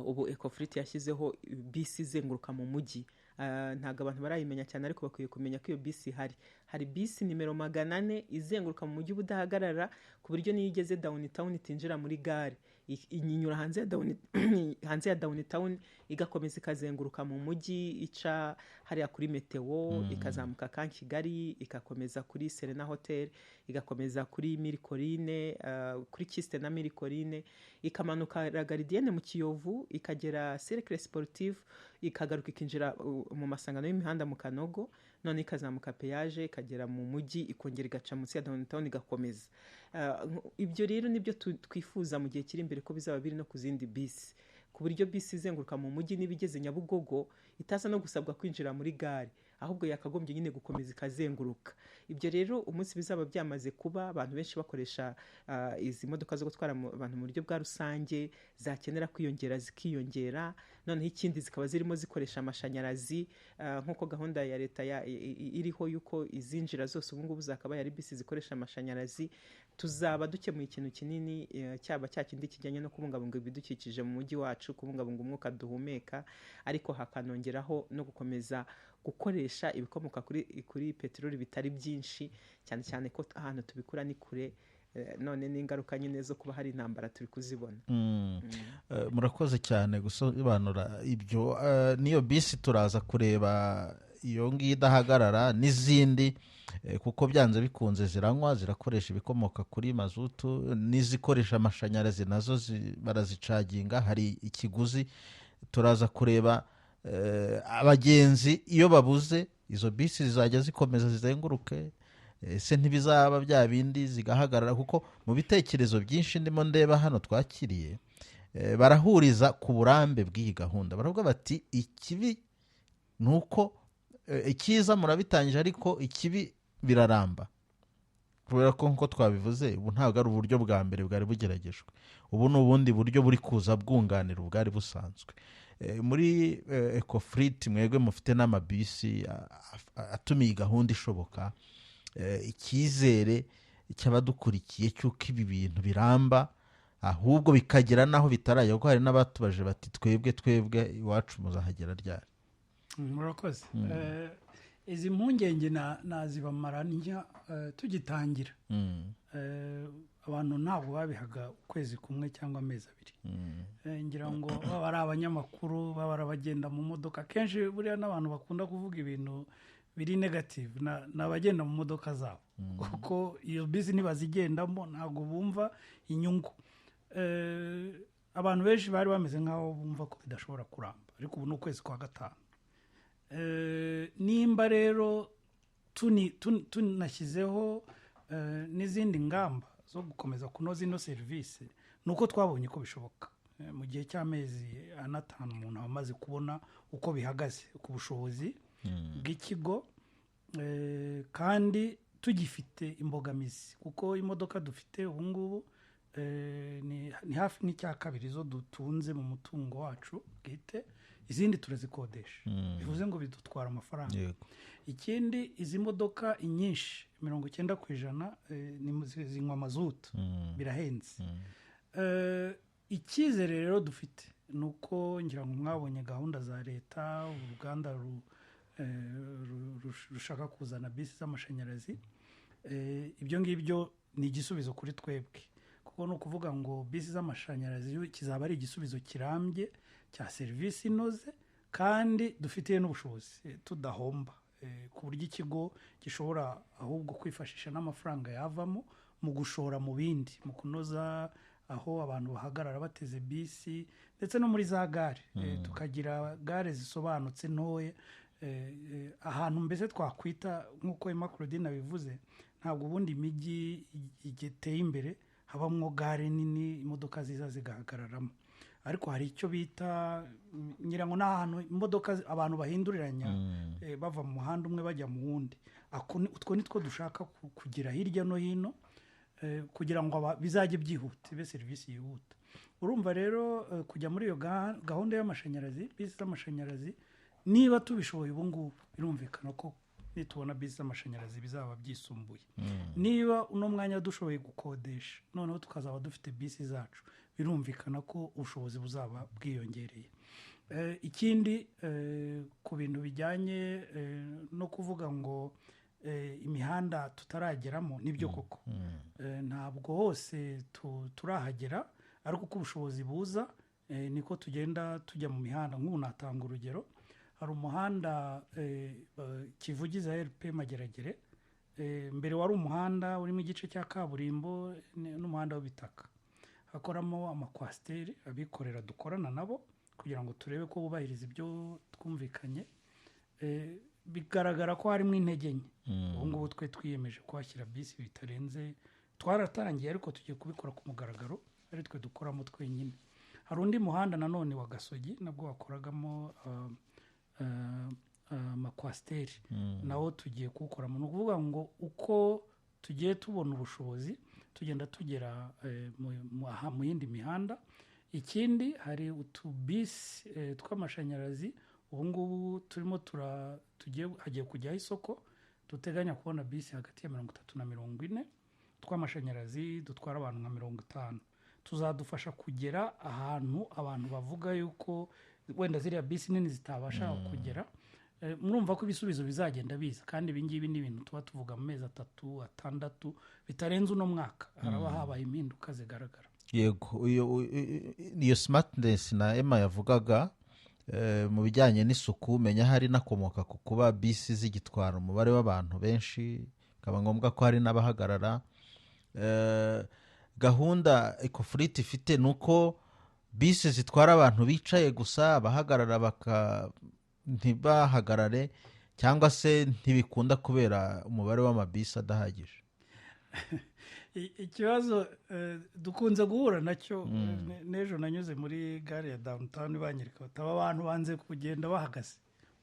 ubu Ecofrit yashyizeho bisi izenguruka mu mujyi, ntabwo abantu barayimenya cyane ariko bakwiye kumenya ko iyo bisi hari bisi nimero 400 izenguruka mu mujyi ubudahagarara ku buryo niyo igeze downtown itinjira muri gare inyura hanze ya downtown igakomeza ikazenguruka mu mujyi ica hariya kuri Meteo ikazamuka kan Kigali ikakomeza kuri Serena Hotel igakomeza kuri Mirikorine kuri Kiste na Mirikorine ikamanuka La Gardienne mu Kiyovu ikagera Cercle Sportif ikagaruka ikinjira mu masangano y'imihanda mu Kanogo none ikazamuka peage ikagera mu mujyi ikongera igaca munsi ya downtown igakomeza. Ibyo rero nibyo twifuza mu gihe kiri imbere ko bizaba biri no ku zindi bisi ku buryo bisi izenguruka mu mujyi n'ibigeze Nyabugogo itaza no gusabwa kwinjira muri gare ahubwo yakagombye nyine gukomeza ikazenguruka. Ibyo rero umunsi bizaba byamaze kuba abantu benshi bakoresha izi modoka zo gutwara abantu mu buryo bwa rusange zakenera kwiyongera zikiyongera noneho ikindi zikaba zirimo zikoresha amashanyarazi nk'uko gahunda ya leta iriho yuko izinjira zose ubu ngubu zakaba yari bisi zikoresha amashanyarazi tuzaba dukemuye ikintu kinini cyaba cyakindi kijyanye no kubungabunga ibidukikije mu mujyi wacu kubungabunga umwuka duhumeka ariko hakanongeraho no gukomeza gukoresha ibikomoka kuri peteroli bitari byinshi cyane cyane ko ahantu tubikura ni kure none n'ingaruka nyine zo kuba hari intambara turi kuzibona. Murakoze cyane gusobanura ibyo niyo bisi turaza kureba iyo ngiyo idahagarara n'izindi kuko byanze bikunze ziranywa zirakoresha ibikomoka kuri mazutu n'izikoresha amashanyarazi nazo barazicaginga hari ikiguzi turaza kureba abagenzi iyo babuze izo bisi zizajya zikomeza zizenguruke se ntibizaba bya bindi zigahagarara kuko mu bitekerezo byinshi ndimo ndeba hano twakiriye barahuriza ku burambe bw'iyi gahunda baravuga bati ikibi nuko ikiza murabitangije ariko ikibi biraramba kubera ko nko twabivuze ubu ntabwo ari uburyo bwa mbere bwari bugeragejwe ubu ni ubundi buryo buri kuza bwunganira ubwari busanzwe muri Ecofleet mwebwe mufite n'amabisi atumiye gahunda ishoboka icyizere cy'abadukurikiye cy'uko ibi bintu biramba ahubwo bikagera naho bitarajya kuko hari n'abatubaje bati twebwe iwacu muzahagera ryari. Murakoze. Izi mpungenge nazibamara njya tugitangira abantu ntabwo babihaga ukwezi kumwe cyangwa amezi abiri ngira ngo baba ari abanyamakuru baba ari abagenda mu modoka kenshi buriya n'abantu bakunda kuvuga ibintu biri negative n'abagenda mu modoka zabo kuko iyo bisi ntibazigendamo ntabwo bumva inyungu. Abantu benshi bari bameze nk'aho bumva ko bidashobora kuramba ariko ubu ni ukwezi kwa gatanu. Nimba rero tunashyizeho n'izindi ngamba zo gukomeza kunoza ino serivisi nuko twabonye ko bishoboka mu gihe cy'amezi 5 umuntu amaze kubona uko bihagaze ku bushobozi bw'ikigo kandi tugifite imbogamizi kuko imodoka dufite ubu ngubu ni hafi n'icya kabiri zo dutunze mu mutungo wacu bwite izindi turazikodesha bivuze ngo bidutwara amafaranga. Ikindi izi modoka inyinshi 90% zinywa mazutu birahenze. Icyizere rero dufite nuko ngira ngo mwabonye gahunda za leta uruganda rushaka kuzana bisi z'amashanyarazi ibyo ngibyo ni igisubizo kuri twebwe kuko no kuvuga ngo bisi z'amashanyarazi kizaba ari igisubizo kirambye cya serivisi inoze kandi dufitiye n'ubushobozi tudahomba ku buryo ikigo gishobora ahubwo kwifashisha n'amafaranga yavamo mu gushora mu bindi mu kunoza aho abantu bahagarara bateze bisi ndetse no muri za gare tukagira gare zisobanutse ntoya ahantu mbese twakwita nk'uko Emma Claudine bivuze ntabwo ubundi imijyi igiteye imbere habamwo gare nini imodoka ziza zigahagararamo ariko hari icyo bita nyirango n'ahantu imodoka abantu bahinduriranya bava mu muhanda umwe bajya mu wundi utwo nitwo dushaka kugira hirya no hino kugira ngo bizajye byihuta ibe serivisi yihuta. Urumva rero kujya muri iyo gahunda y'amashanyarazi bisi z'amashanyarazi niba tubishoboye ubu ngubu birumvikana ko nitubona bisi z'amashanyarazi bizaba byisumbuye. Niba uno mwanya dushoboye gukodesha noneho tukazaba dufite bisi zacu birumvikana ko ubushobozi buzaba bwiyongereye. ikindi ku bintu bijyanye no kuvuga ngo imihanda tutarageramo nibyo koko ntabwo hose turahagera ariko uko ubushobozi buza niko tugenda tujya mu mihanda. nk'ubu natanga urugero, hari umuhanda Kivugiza RP Mageragere, mbere wari umuhanda urimo igice cya kaburimbo n'umuhanda w'ibitaka, hakoramo amakwasiteri abikorera dukorana nabo kugira ngo turebe ko bubahiriza ibyo twumvikanye. Bigaragara ko harimo intege nke. ubu ngubu twe twiyemeje kuhashyira bisi bitarenze, twaratangiye ariko tugiye kubikora ku mugaragaro, ari twe dukoramo twenyine. hari undi muhanda nanone wa Gasogi nabwo wakoragamo amakwasiteri, nawo tugiye kuwukoramo. ni ukuvuga ngo uko tugiye tubona ubushobozi tugenda tugera mu yindi mihanda. ikindi hari utubisi tw'amashanyarazi ubu ngubu turimo hagiye kujyaho isoko, duteganya kubona bisi hagati ya 30 na 40 tw'amashanyarazi dutwara abantu nka 50. tuzadufasha kugera ahantu abantu bavuga yuko wenda ziriya bisi nini zitabasha kugera. murumva ko ibisubizo bizagenda biza, kandi ibi ngibi ni ibintu tuba tuvuga mu mezi 3, 6 bitarenze uno mwaka haraba habaye impinduka zigaragara. yego iyo smartness na Emma yavugaga mu bijyanye n'isuku, menya hari nakomoka ku kuba bisi zigitwara umubare w'abantu benshi, bikaba ngombwa ko hari n'abahagarara. gahunda Ecofleet ifite nuko bisi zitwara abantu bicaye gusa, abahagarara ntibahagarare, cyangwa se ntibikunda kubera umubare w'amabisi adahagije. ikibazo dukunze guhura nacyo. n'ejo nanyuze muri gare ya downtown banyereka bataba abantu banze kugenda bahagaze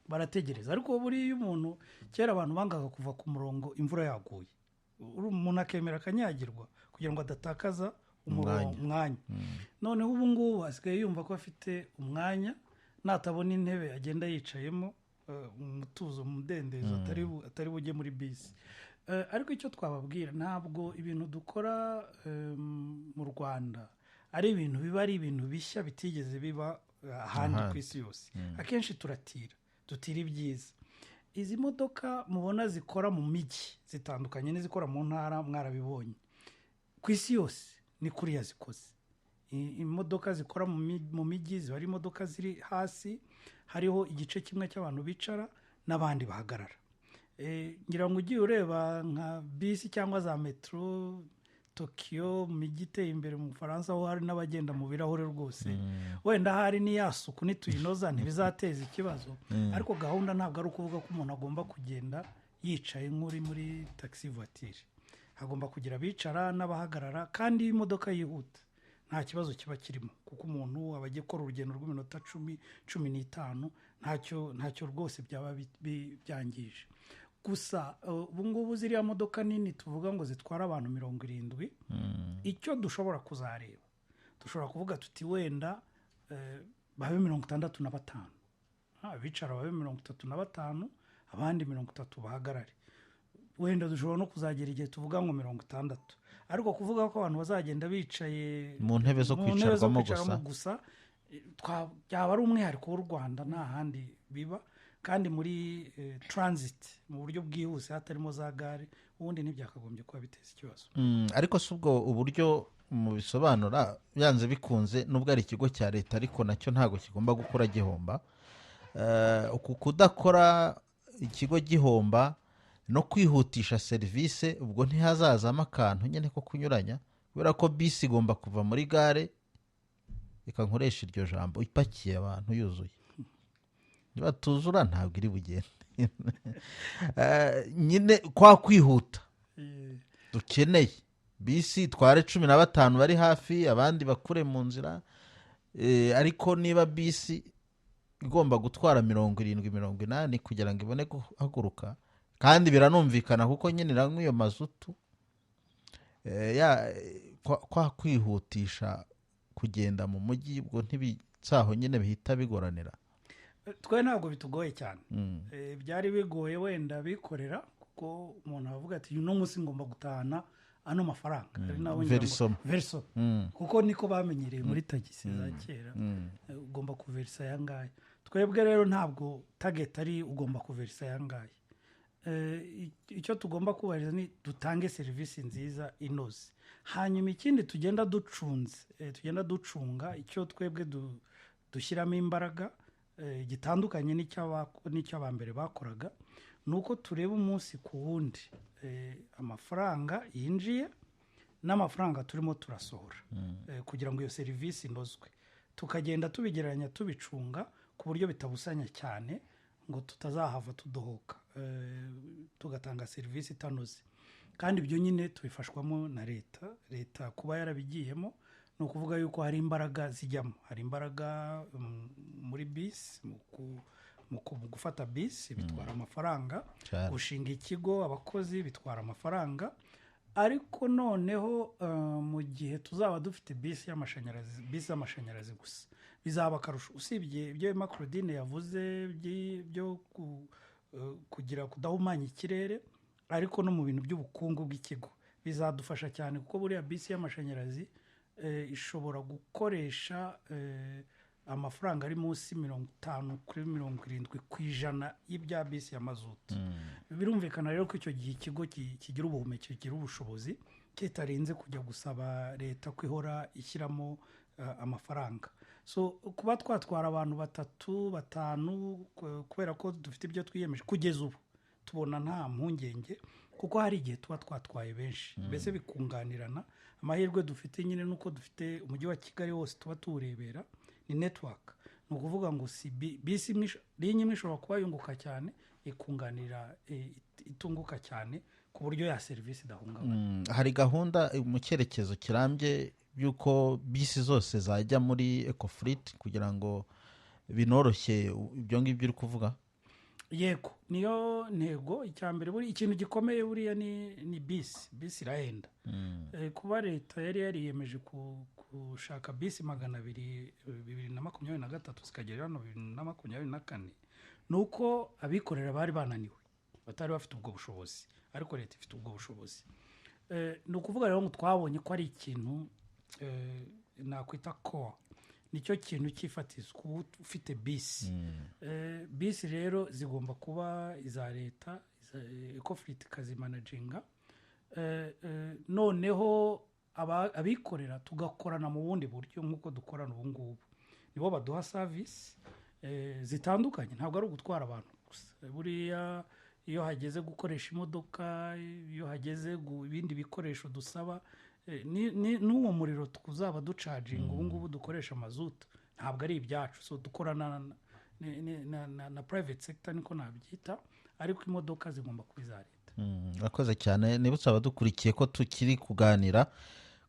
barategereza, ariko buriya umuntu kera abantu bangaga kuva ku murongo imvura yaguye, umuntu akemera akanyagirwa kugira ngo adatakaza umwanya. noneho ubu ngubu asigaye yumva ko afite umwanya, natabona intebe agenda yicayemo umutuzo, umudendezo atari bujye muri bisi. ariko icyo twababwira, ntabwo ibintu dukora mu Rwanda ari ibintu biba ari ibintu bishya bitigeze biba ahandi ku isi yose. akenshi dutira ibyiza. izi modoka mubona zikora mu mijyi zitandukanye n'izikora mu ntara, mwarabibonye ku isi yose ni kuriya zikoze. imodoka zikora mu mijyi ziba ari imodoka ziri hasi, hariho igice kimwe cy'abantu bicara n'abandi bahagarara. ngira ngo ugiye ureba nka bisi cyangwa za metro Tokyo, mu mijyi iteye imbere mu Bufaransa, aho hari n'abagenda mu birahure rwose. wenda hari n'iyasuku nituyinoza ntibizateza ikibazo, ariko gahunda ntabwo ari ukuvuga ko umuntu agomba kugenda yicaye nk'uri muri taxi voiture. hagomba kugira abicara n'abahagarara, kandi imodoka yihuta nta kibazo kiba kirimo, kuko umuntu aba agiye gukora urugendo rw'iminota 10-15 ntacyo rwose byaba byangije. gusa ubu ngubu ziriya modoka nini tuvuga ngo zitwara abantu 70, icyo dushobora kuzareba, dushobora kuvuga tuti wenda babe 65, abicara babe 35, abandi 30 bahagarare. wenda dushobora no kuzagera igihe tuvuga ngo 60, ariko kuvuga ko abantu bazagenda bicaye mu ntebe zo kwicarwamo gusa byaba ari umwihariko w'u Rwanda, nta handi biba. kandi muri transit mu buryo bwihuse hatarimo za gare, ubundi ntibyakagombye kuba biteza ikibazo. ariko si ubwo uburyo mu bisobanura byanze bikunze, nubwo ari ikigo cya leta ariko nacyo ntabwo kigomba gukora gihomba. kudakora ikigo gihomba no kwihutisha serivisi, ubwo ntihazazamo akantu nyine ko kunyuranya, kubera ko bisi igomba kuva muri gare, reka nkoresha iryo jambo, ipakiye abantu yuzuye. niba tuzura ntabwo iri bugende. nyine kwa kwihuta dukeneye bisi itware 15 bari hafi, abandi bakure mu nzira. ariko niba bisi igomba gutwara 70-80 kugira ngo ibone guhaguruka, kandi biranumvikana kuko nyine iranywa iyo mazutu, kwa kwihutisha kugenda mu mujyi, ubwo ntibitsaho nyine bihita bigoranira. twe ntabwo bitugoye cyane. byari bigoye wenda bikorera, kuko umuntu avuga ati uno munsi ngomba gutahana ano mafaranga ari naho Verso. kuko niko bamenyereye muri tagisi za kera ugomba kuverisa ayangaya. Twebwe rero ntabwo target ari ugomba kuverisa ayangaya. Icyo tugomba kubahiriza ni dutange serivisi nziza inoze. Hanyuma ikindi tugenda ducunga icyo twebwe dushyiramo imbaraga gitandukanye n'icyo abambere bakoraga, nuko tureba umunsi ku wundi amafaranga yinjiye n'amafaranga turimo turasohora kugira ngo iyo serivisi inozwe, tukagenda tubigereranya tubicunga ku buryo bitabusanya cyane ngo tutazahava tudohoka tugatanga serivisi itanoze. Kandi ibyo nyine tubifashwamo na leta kuba yarabigiyemo. Ni ukuvuga yuko hari imbaraga zijyamo, hari imbaraga muri bisi mu gufata bisi bitwara amafaranga, gushinga ikigo abakozi bitwara amafaranga. Ariko noneho mu gihe tuzaba dufite bisi y'amashanyarazi gusa bizaba akarusho, usibye ibyo Macrodine yavuze byo kugira kudahumanya ikirere, ariko no mu bintu by'ubukungu bw'ikigo bizadufasha cyane, kuko buriya bisi y'amashanyarazi ishobora gukoresha amafaranga ari munsi 50 kuri 70% y'ibya bisi ya mazutu. Birumvikana rero ko icyo gihe ikigo kigira ubuhumekero, kigira ubushobozi, kitarinze kujya gusaba leta kwihora ishyiramo amafaranga. So kuba twatwara abantu 3-5 kubera ko dufite ibyo twiyemeje kugeza ubu tubona nta mpungenge, kuko hari igihe tuba twatwaye benshi mbese bikunganirana. Amahirwe dufite nyine nuko dufite umujyi wa Kigali wose tuba tuwurebera, ni network. Ni ukuvuga ngo si bisi linye imwe ishobora kuba yunguka cyane ikunganira itunguka cyane ku buryo ya serivisi idahungabana. Hari gahunda mu cyerekezo kirambye yuko bisi zose zajya muri Ecofleet kugira ngo binoroshye ibyo ngibyo uri kuvuga? Yego, niyo ntego. Icyambere buri ikintu gikomeye buriya ni bisi irahenda. Kuba leta yari yariyemeje gushaka bisi 2023 zikagera hano 2024, nuko abikorera bari bananiwe, batari bafite ubwo bushobozi, ariko leta ifite ubwo bushobozi. Ni ukuvuga rero ngo twabonye ko ari ikintu nakwita core, nicyo kintu cyifatiza kuba ufite bisi. Bisi rero zigomba kuba iza leta, Ecofleet ikazimanaginga. Noneho abikorera tugakorana mu bundi buryo nk'uko dukorana ubu ngubu. Nibo baduha service zitandukanye, ntabwo ari ugutwara abantu gusa. Buriya iyo hageze gukoresha imodoka, iyo hageze ibindi bikoresho dusaba, n'uwo muriro tuzaba ducaginga ubu ngubu dukoresha mazutu ntabwo ari ibyacu. So dukorana na private sector niko nabyita, ariko imodoka zigomba kuba iza leta. Urakoze cyane. Nibutse abadukurikiye ko tukiri kuganira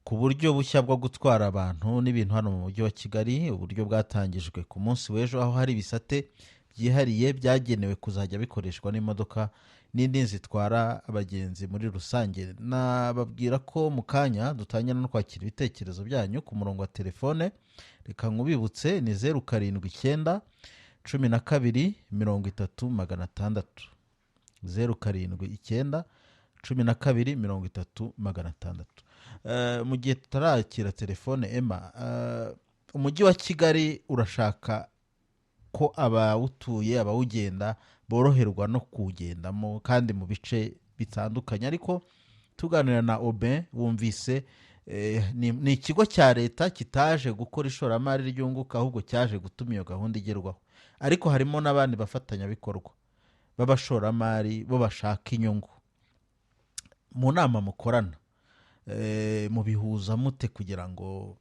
ku buryo bushya bwo gutwara abantu n'ibintu hano mu mujyi wa Kigali, uburyo bwatangijwe ku munsi w'ejo, aho hari ibisate byihariye byagenewe kuzajya bikoreshwa n'imodoka n'indi zitwara abagenzi muri rusange. Nababwira ko mu kanya dutangira no kwakira ibitekerezo byanyu ku murongo wa telefone. Reka nkubibutse ni 079 12 30 079 12 30. Mu gihe tutarakira telefone, Emma, umujyi wa Kigali urashaka ko abawutuye abawugenda boroherwa no kuwugendamo kandi mu bice bitandukanye. Ariko tuganira na Aubin wumvise ni ikigo cya leta kitaje gukora ishoramari ryunguka, ahubwo cyaje gutuma iyo gahunda igerwaho. Ariko harimo n'abandi bafatanyabikorwa b'abashoramari bo bashaka inyungu. Mu nama mukorana mu bihuza mute kugira ngo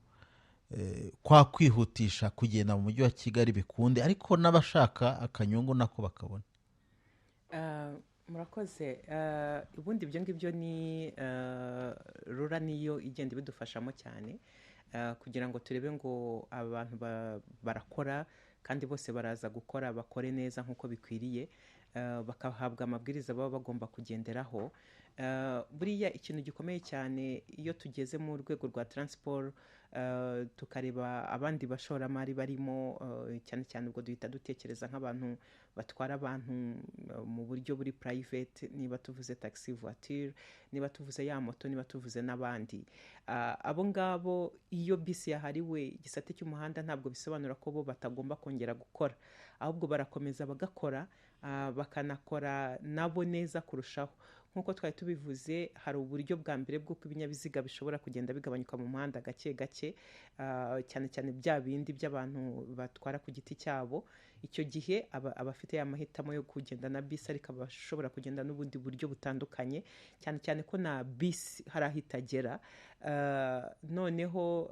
kwa kwihutisha kugenda mu mujyi wa Kigali bikunde, ariko n'abashaka akanyungu nako bakabona? Murakoze. Ubundi ibyo ngibyo ni rura niyo igenda bidufashamo cyane kugira ngo turebe ngo abantu barakora kandi bose baraza gukora, bakore neza nk'uko bikwiriye, bakahabwa amabwiriza baba bagomba kugenderaho. buriya ikintu gikomeye cyane iyo tugeze mu rwego rwa transport, tukareba abandi bashoramari barimo, cyane cyane ubwo duhita dutekereza nk'abantu batwara abantu mu buryo buri private, niba tuvuze taxi voiture, niba tuvuze ya moto, niba tuvuze n'abandi. Abo ngabo iyo bisi yahariwe igisate cy'umuhanda ntabwo bisobanura ko bo batagomba kongera gukora, ahubwo barakomeza bagakora, bakanakora nabo neza kurushaho. nk'uko twari tubivuze, hari uburyo bwa mbere bw'uko ibinyabiziga bishobora kugenda bigabanyuka mu muhanda gake gake, cyane cyane bya bindi by'abantu batwara ku giti cyabo. Icyo gihe abafite amahitamo yo kugenda na bisi, ariko abashobora kugenda n'ubundi buryo butandukanye, cyane cyane ko na bisi hari aho itagera, noneho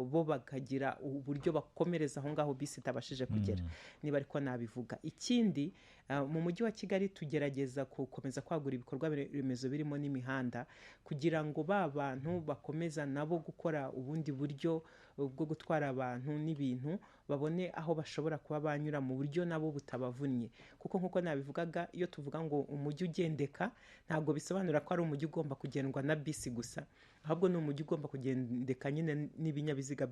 bo bakagira uburyo bakomereza aho ngaho bisi itabashije kugera, niba ariko nabivuga. Ikindi, mu mujyi wa Kigali tugerageza gukomeza kwagura ibikorwa remezo birimo n'imihanda, kugira ngo ba bantu bakomeza nabo gukora ubundi buryo bwo gutwara abantu n'ibintu, babone aho bashobora kuba banyura mu buryo nabo butabavunnye. Kuko nk'uko nabivugaga, iyo tuvuga ngo umujyi ugendeka, ntabwo bisobanura ko ari umujyi ugomba kugendwa na bisi gusa, ahubwo ni umujyi ugomba kugendeka nyine n'ibinyabiziga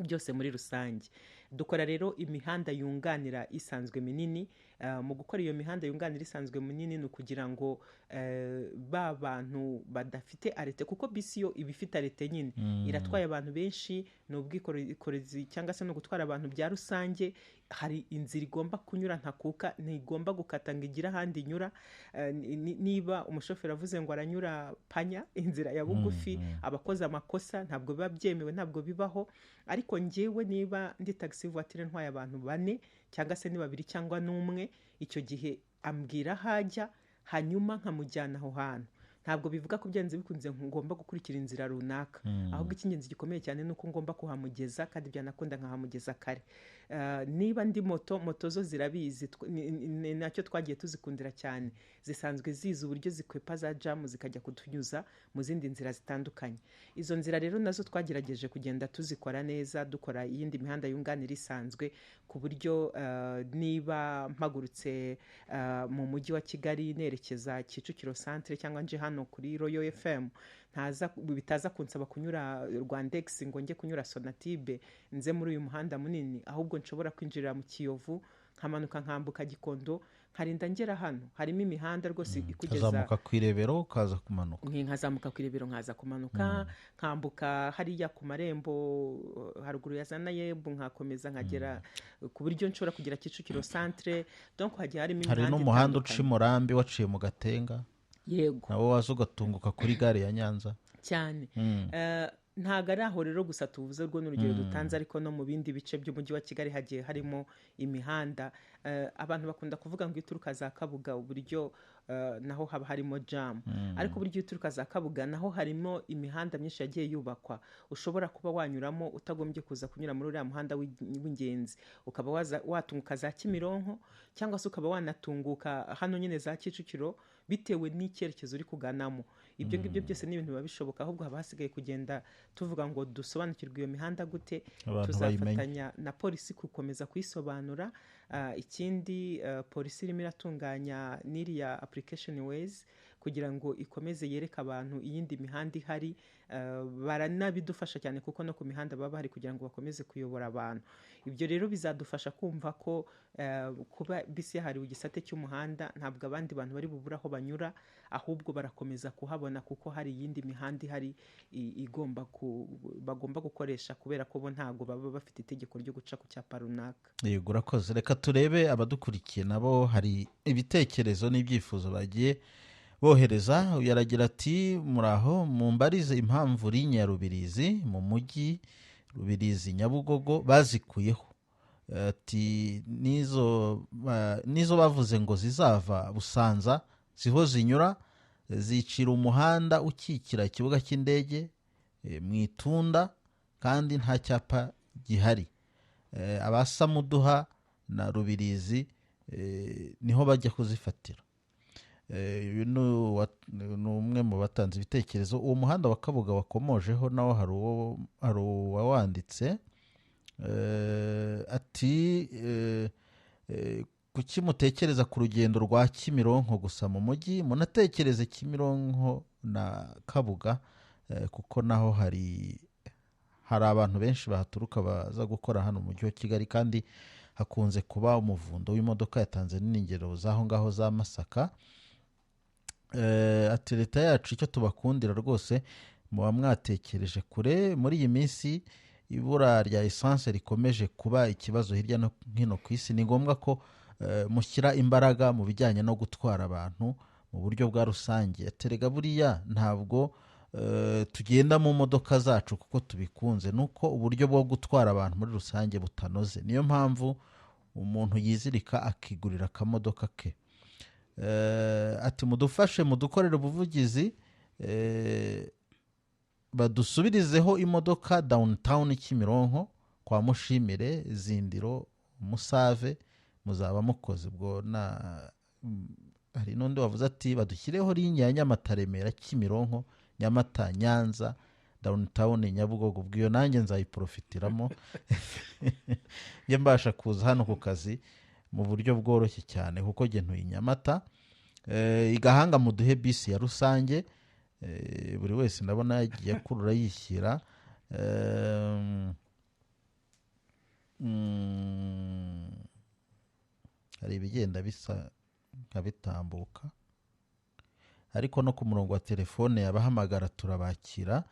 byose muri rusange. Dukora rero imihanda yunganira isanzwe minini. Mu gukora iyo mihanda yunganira isanzwe minini ni ukugira ngo ba bantu badafite arete, kuko bisi yo iba ifite arete nyine, iratwaye abantu benshi, ni ubwikorezi cyangwa se no gutwara abantu bya rusange. Hari inzira igomba kunyura ntakuka, ntigomba gukata ngo igire ahandi inyura. Niba umushoferi avuze ngo aranyura Panya, inzira ya bugufi, abakoze amakosa, ntabwo biba byemewe, ntabwo bibaho. Ariko njyewe niba ndi taxi voiture ntwaye abantu 4 cyangwa se ni 2 cyangwa n'umwe, icyo gihe ambwira hajya, hanyuma nkamujyana aho hantu. Ntabwo bivuga ko byanze bikunze ngomba gukurikira inzira runaka, ahubwo icy'ingenzi gikomeye cyane nuko ngomba kuhamugeza, kandi byanakunda nkahamugeza kare. Niba ndi moto zo zirabizi, nacyo twagiye tuzikundira cyane, zisanzwe zizi uburyo zikwepa za jamu zikajya kutunyuza mu zindi nzira zitandukanye. Izo nzira rero nazo twagerageje kugenda tuzikora neza, dukora iyindi mihanda yunganira isanzwe, ku buryo niba mpagurutse mu mujyi wa Kigali nerekeza Kicukiro centre cyangwa nje hano kuri Royal FM, bitaza kunsaba kunyura Rwandex ngo njye kunyura Sonatube nze muri uyu muhanda munini, ahubwo nshobora kwinjirira mu Kiyovu, nkamanuka nkambuka Gikondo, nkarinda ngera hano. Harimo imihanda rwose ikugeza ukazamuka ku Irebero ukaza kumanuka, nkazamuka ku Irebero nkaza kumanuka, nkambuka hariya ku marembo haruguru ya Zanayebu, nkakomeza nkagera ku buryo nshobora kugera Kicukiro centre. Donc hagiye harimo imihanda, hari n'umuhanda uca i Murambi waciye mu Gatenga, yego, nawo waza ugatunguka kuri gare ya Nyanza cyane. Ntago ari aho rero gusa tuvuze, rwo n'urugero dutanze, ariko no mu bindi bice by'umujyi wa Kigali hagiye harimo imihanda. Abantu bakunda kuvuga ngo ituruka za Kabuga uburyo naho haba harimo jam, ariko uburyo ituruka za Kabuga naho harimo imihanda myinshi yagiye yubakwa, ushobora kuba wanyuramo utagombye kuza kunyura muri uriya muhanda w'ingenzi, ukaba watunguka za Kimironko, cyangwa se ukaba wanatunguka hano nyine za Kicukiro, bitewe n'icyerekezo uri kuganamo. Ibyo ngibyo byose ni ibintu biba bishoboka, ahubwo haba hasigaye kugenda tuvuga ngo dusobanukirwe iyo mihanda gute. Tuzafatanya na polisi gukomeza kuyisobanura. Ikindi, polisi irimo iratunganya n'iriya application ways kugira ngo ikomeze yereka abantu iyindi mihanda ihari. Baranabidufasha cyane kuko no ku mihanda baba bahari kugira ngo bakomeze kuyobora abantu. Ibyo rero bizadufasha kumva ko kuba bisi yahariwe igisate cy'umuhanda, ntabwo abandi bantu bari bubura aho banyura, ahubwo barakomeza kuhabona kuko hari iyindi mihanda ihari bagomba gukoresha, kubera ko bo ntabwo baba bafite itegeko ryo guca ku cyapa runaka. Yego, urakoze. Reka turebe abadukurikiye nabo hari ibitekerezo n'ibyifuzo bagiye bohereza. Yaragira ati, muraho, mumbarize impamvu linya ya Rubirizi mu mujyi Rubirizi Nyabugogo bazikuyeho. Ati nizo bavuze ngo zizava Busanza ziho zinyura, zicira umuhanda ukikira ikibuga cy'indege mu Itunda, kandi nta cyapa gihari. Abasamuduha na Rubirizi niho bajya kuzifatira. Uyu ni umwe mu batanze ibitekerezo. Uwo muhanda wa Kabuga wakomojeho nawo hari uwawanditse, ati kuki mutekereza ku rugendo rwa Kimironko gusa mu mujyi, munatekereze Kimironko na Kabuga, kuko naho hari abantu benshi bahaturuka baza gukora hano mu mujyi wa Kigali, kandi hakunze kuba umuvundo w'imodoka. yatanze n'ingero z'aho ngaho za Masaka. Ati leta yacu icyo tubakundira rwose, muba mwatekereje kure. Muri iyi minsi ibura rya esanse rikomeje kuba ikibazo hirya no hino ku isi. Ni ngombwa ko mushyira imbaraga mu bijyanye no gutwara abantu mu buryo bwa rusange. Aterega buriya ntabwo tugenda mu modoka zacu kuko tubikunze, nuko uburyo bwo gutwara abantu muri rusange butanoze. Niyo mpamvu umuntu yizirika akigurira akamodoka ke. Ati mudufashe mudukorere ubuvugizi, badusubirizeho imodoka downtown Kimironko kwa Mushimire, Zindiro, Musave, muzaba mukoze. Ubwo hari n'undi wavuze ati badushyireho linya ya Nyamata, Remera, Kimironko, Nyamata, Nyanza, downtown Nyabugogo. Ubwo iyo nanjye nzayiprofitiramo ye mbasha kuza hano ku kazi mu buryo bworoshye cyane, kuko jye ntuye Nyamata. Igahanga muduhe bisi ya rusange, buri wese ndabona yagiye akurura yishyira. Hari ibigenda bisa nka bitambuka, ariko no ku murongo wa telefone yabahamagara turabakira.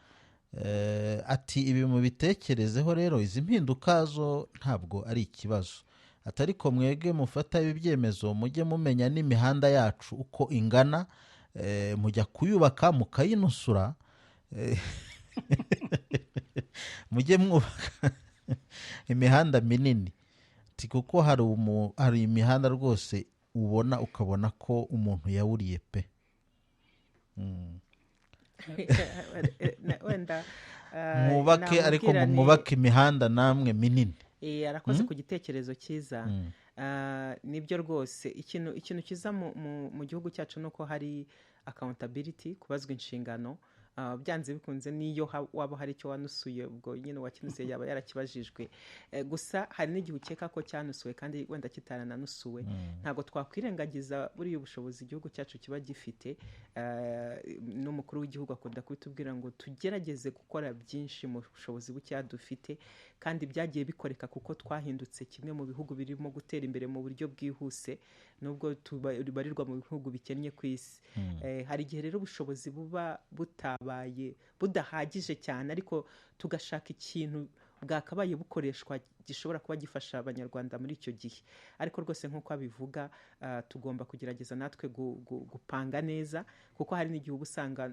Ati ibi mubitekerezeho rero, izi mpinduka zo ntabwo ari ikibazo. Ati ariko mwege mufata ibyemezo mujye mumenya n'imihanda yacu uko ingana, mujya kuyubaka mukayinusura, mujye mwubaka imihanda minini. Ati kuko hari imihanda rwose ubona ukabona ko umuntu yawuriye pe. Mwubake, ariko mwubake imihanda namwe minini. Arakoze ku gitekerezo cyiza. Nibyo rwose, ikintu kiza mu gihugu cyacu nuko hari accountability, kubazwa inshingano. Byanze bikunze niyo waba hari icyo wanusuye, ubwo nyine wakinusuye yaba yarakibajijwe. Gusa hari n'igihe ukeka ko cyanusuwe kandi wenda kitarananusuwe. Ntabwo twakwirengagiza buriya ubushobozi igihugu cyacu kiba gifite. N'umukuru w'igihugu akunda kubitubwira ngo tugerageze gukora byinshi mu bushobozi buke dufite, kandi byagiye bikoreka kuko twahindutse kimwe mu bihugu birimo gutera imbere mu buryo bwihuse, nubwo tubarirwa mu bihugu bikennye ku isi. Hari igihe rero ubushobozi buba budahagije cyane, ariko tugashaka ikintu bwakabaye bukoreshwa gishobora kuba gifasha abanyarwanda muri icyo gihe. Ariko rwose nk'uko abivuga, tugomba kugerageza natwe gupanga neza, kuko hari n'igihe uba usanga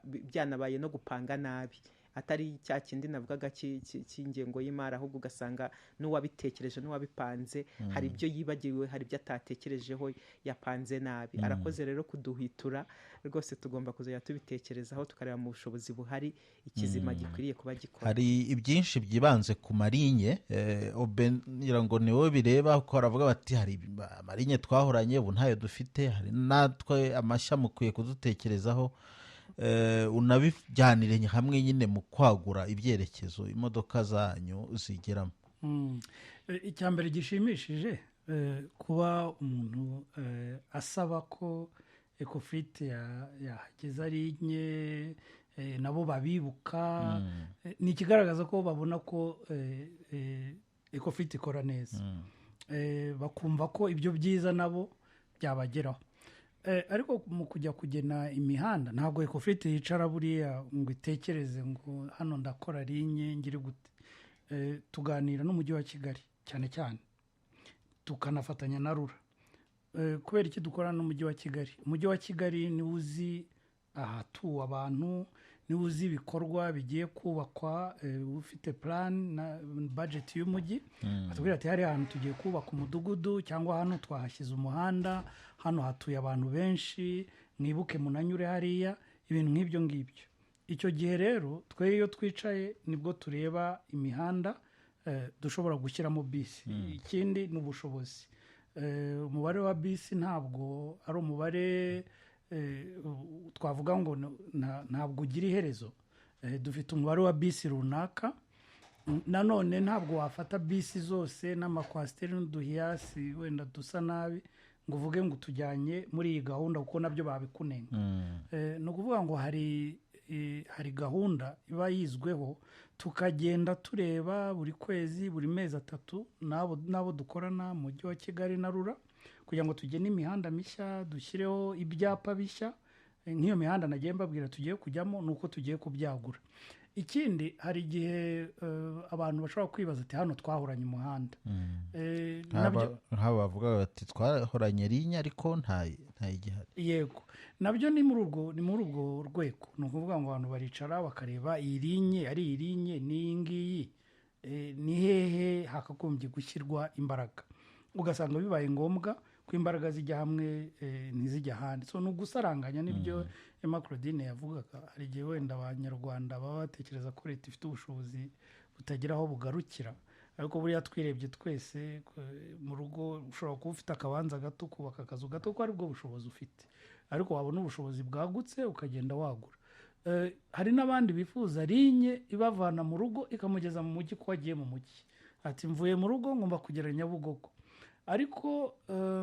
byanabaye no gupanga nabi, atari cya kindi navugaga cy'ingengo y'imari, ahubwo ugasanga n'uwabitekereje n'uwabipanze hari ibyo yibagiwe, hari ibyo atatekerejeho yapanze nabi. Arakoze rero kuduhitura, rwose tugomba kuzajya tubitekerezaho tukareba mu bushobozi buhari ikizima gikwiriye kuba gikora. Hari ibyinshi byibanze ku marinye, ngira ngo ni wowe bireba, kuko baravuga bati hari amarinye twahoranye ubu ntayo dufite, hari natwe amashya mukwiye kudutekerezaho. Unabijyanire hamwe nyine mu kwagura ibyerekezo imodoka zanyu zigeramo. Icya mbere gishimishije, kuba umuntu asaba ko Ecofleet yahageze ari nke, nabo babibuka, ni ikigaragaza ko babona ko Ecofleet ikora neza, bakumva ko ibyo byiza nabo byabageraho. Ariko mu kujya kugena imihanda, ntabwo Ecofleet yicara buriya ngo itekereze ngo hano ndakora linye ngire gute. Tuganira n'umujyi wa Kigali cyane cyane, tukanafatanya na RURA. Kubera iki dukorana n'umujyi wa Kigali? Umujyi wa Kigali niwe uzi ahatuwe abantu, niwe uzi ibikorwa bigiye kubakwa, ufite plan na budget y'umujyi. Atubwira ati hari ahantu tugiye kubaka umudugudu, cyangwa hano twahashyize umuhanda, hano hatuye abantu benshi, mwibuke munanyure hariya, ibintu nk'ibyo ngibyo. Icyo gihe rero twe iyo twicaye nibwo tureba imihanda dushobora gushyiramo bisi. Ikindi ni ubushobozi. Umubare wa bisi ntabwo ari umubare twavuga ngo ntabwo ugira iherezo. Dufite umubare wa bisi runaka, nanone ntabwo wafata bisi zose n'amakwasiteri n'uduhiyasi wenda dusa nabi ngo uvuge ngo tujyanye muri iyi gahunda kuko nabyo babikunenga. Ni ukuvuga ngo hari gahunda iba yizweho tukagenda tureba buri kwezi buri mezi 3 n'abo dukorana mu mujyi wa Kigali na RURA kugira ngo tugene imihanda mishya dushyireho ibyapa bishya. Nk'iyo mihanda nagiye mbabwira tugiye kujyamo nuko tugiye kubyagura. Ikindi hari igihe abantu bashobora kwibaza ati hano twahoranye umuhanda, nk'abo bavuga bati twahoranye linya ariko ntayigihari. Yego, nabyo ni muri urwo rwego. Ni ukuvuga ngo abantu baricara bakareba iyi linye ari iyi linye n'iyi ngiyi ni hehe hakagombye gushyirwa imbaraga, ugasanga bibaye ngombwa ko imbaraga zijya hamwe ntizijya ahandi. So ni ugusaranganya n'ibyo Emma Claudine yavugaga. Hari igihe wenda abanyarwanda baba batekereza ko leta ifite ubushobozi butagira aho bugarukira, ariko buriya twirebye twese mu rugo ushobora kuba ufite akabanza gato kubaka akazu gato ko aribwo bushobozi ufite, ariko wabona ubushobozi bwagutse ukagenda wagura. Hari n'abandi bifuza linye ibavana mu rugo ikamugeza mu mujyi ko wagiye mu mujyi, ati mvuye mu rugo ngomba kugera Nyabugogo. Ariko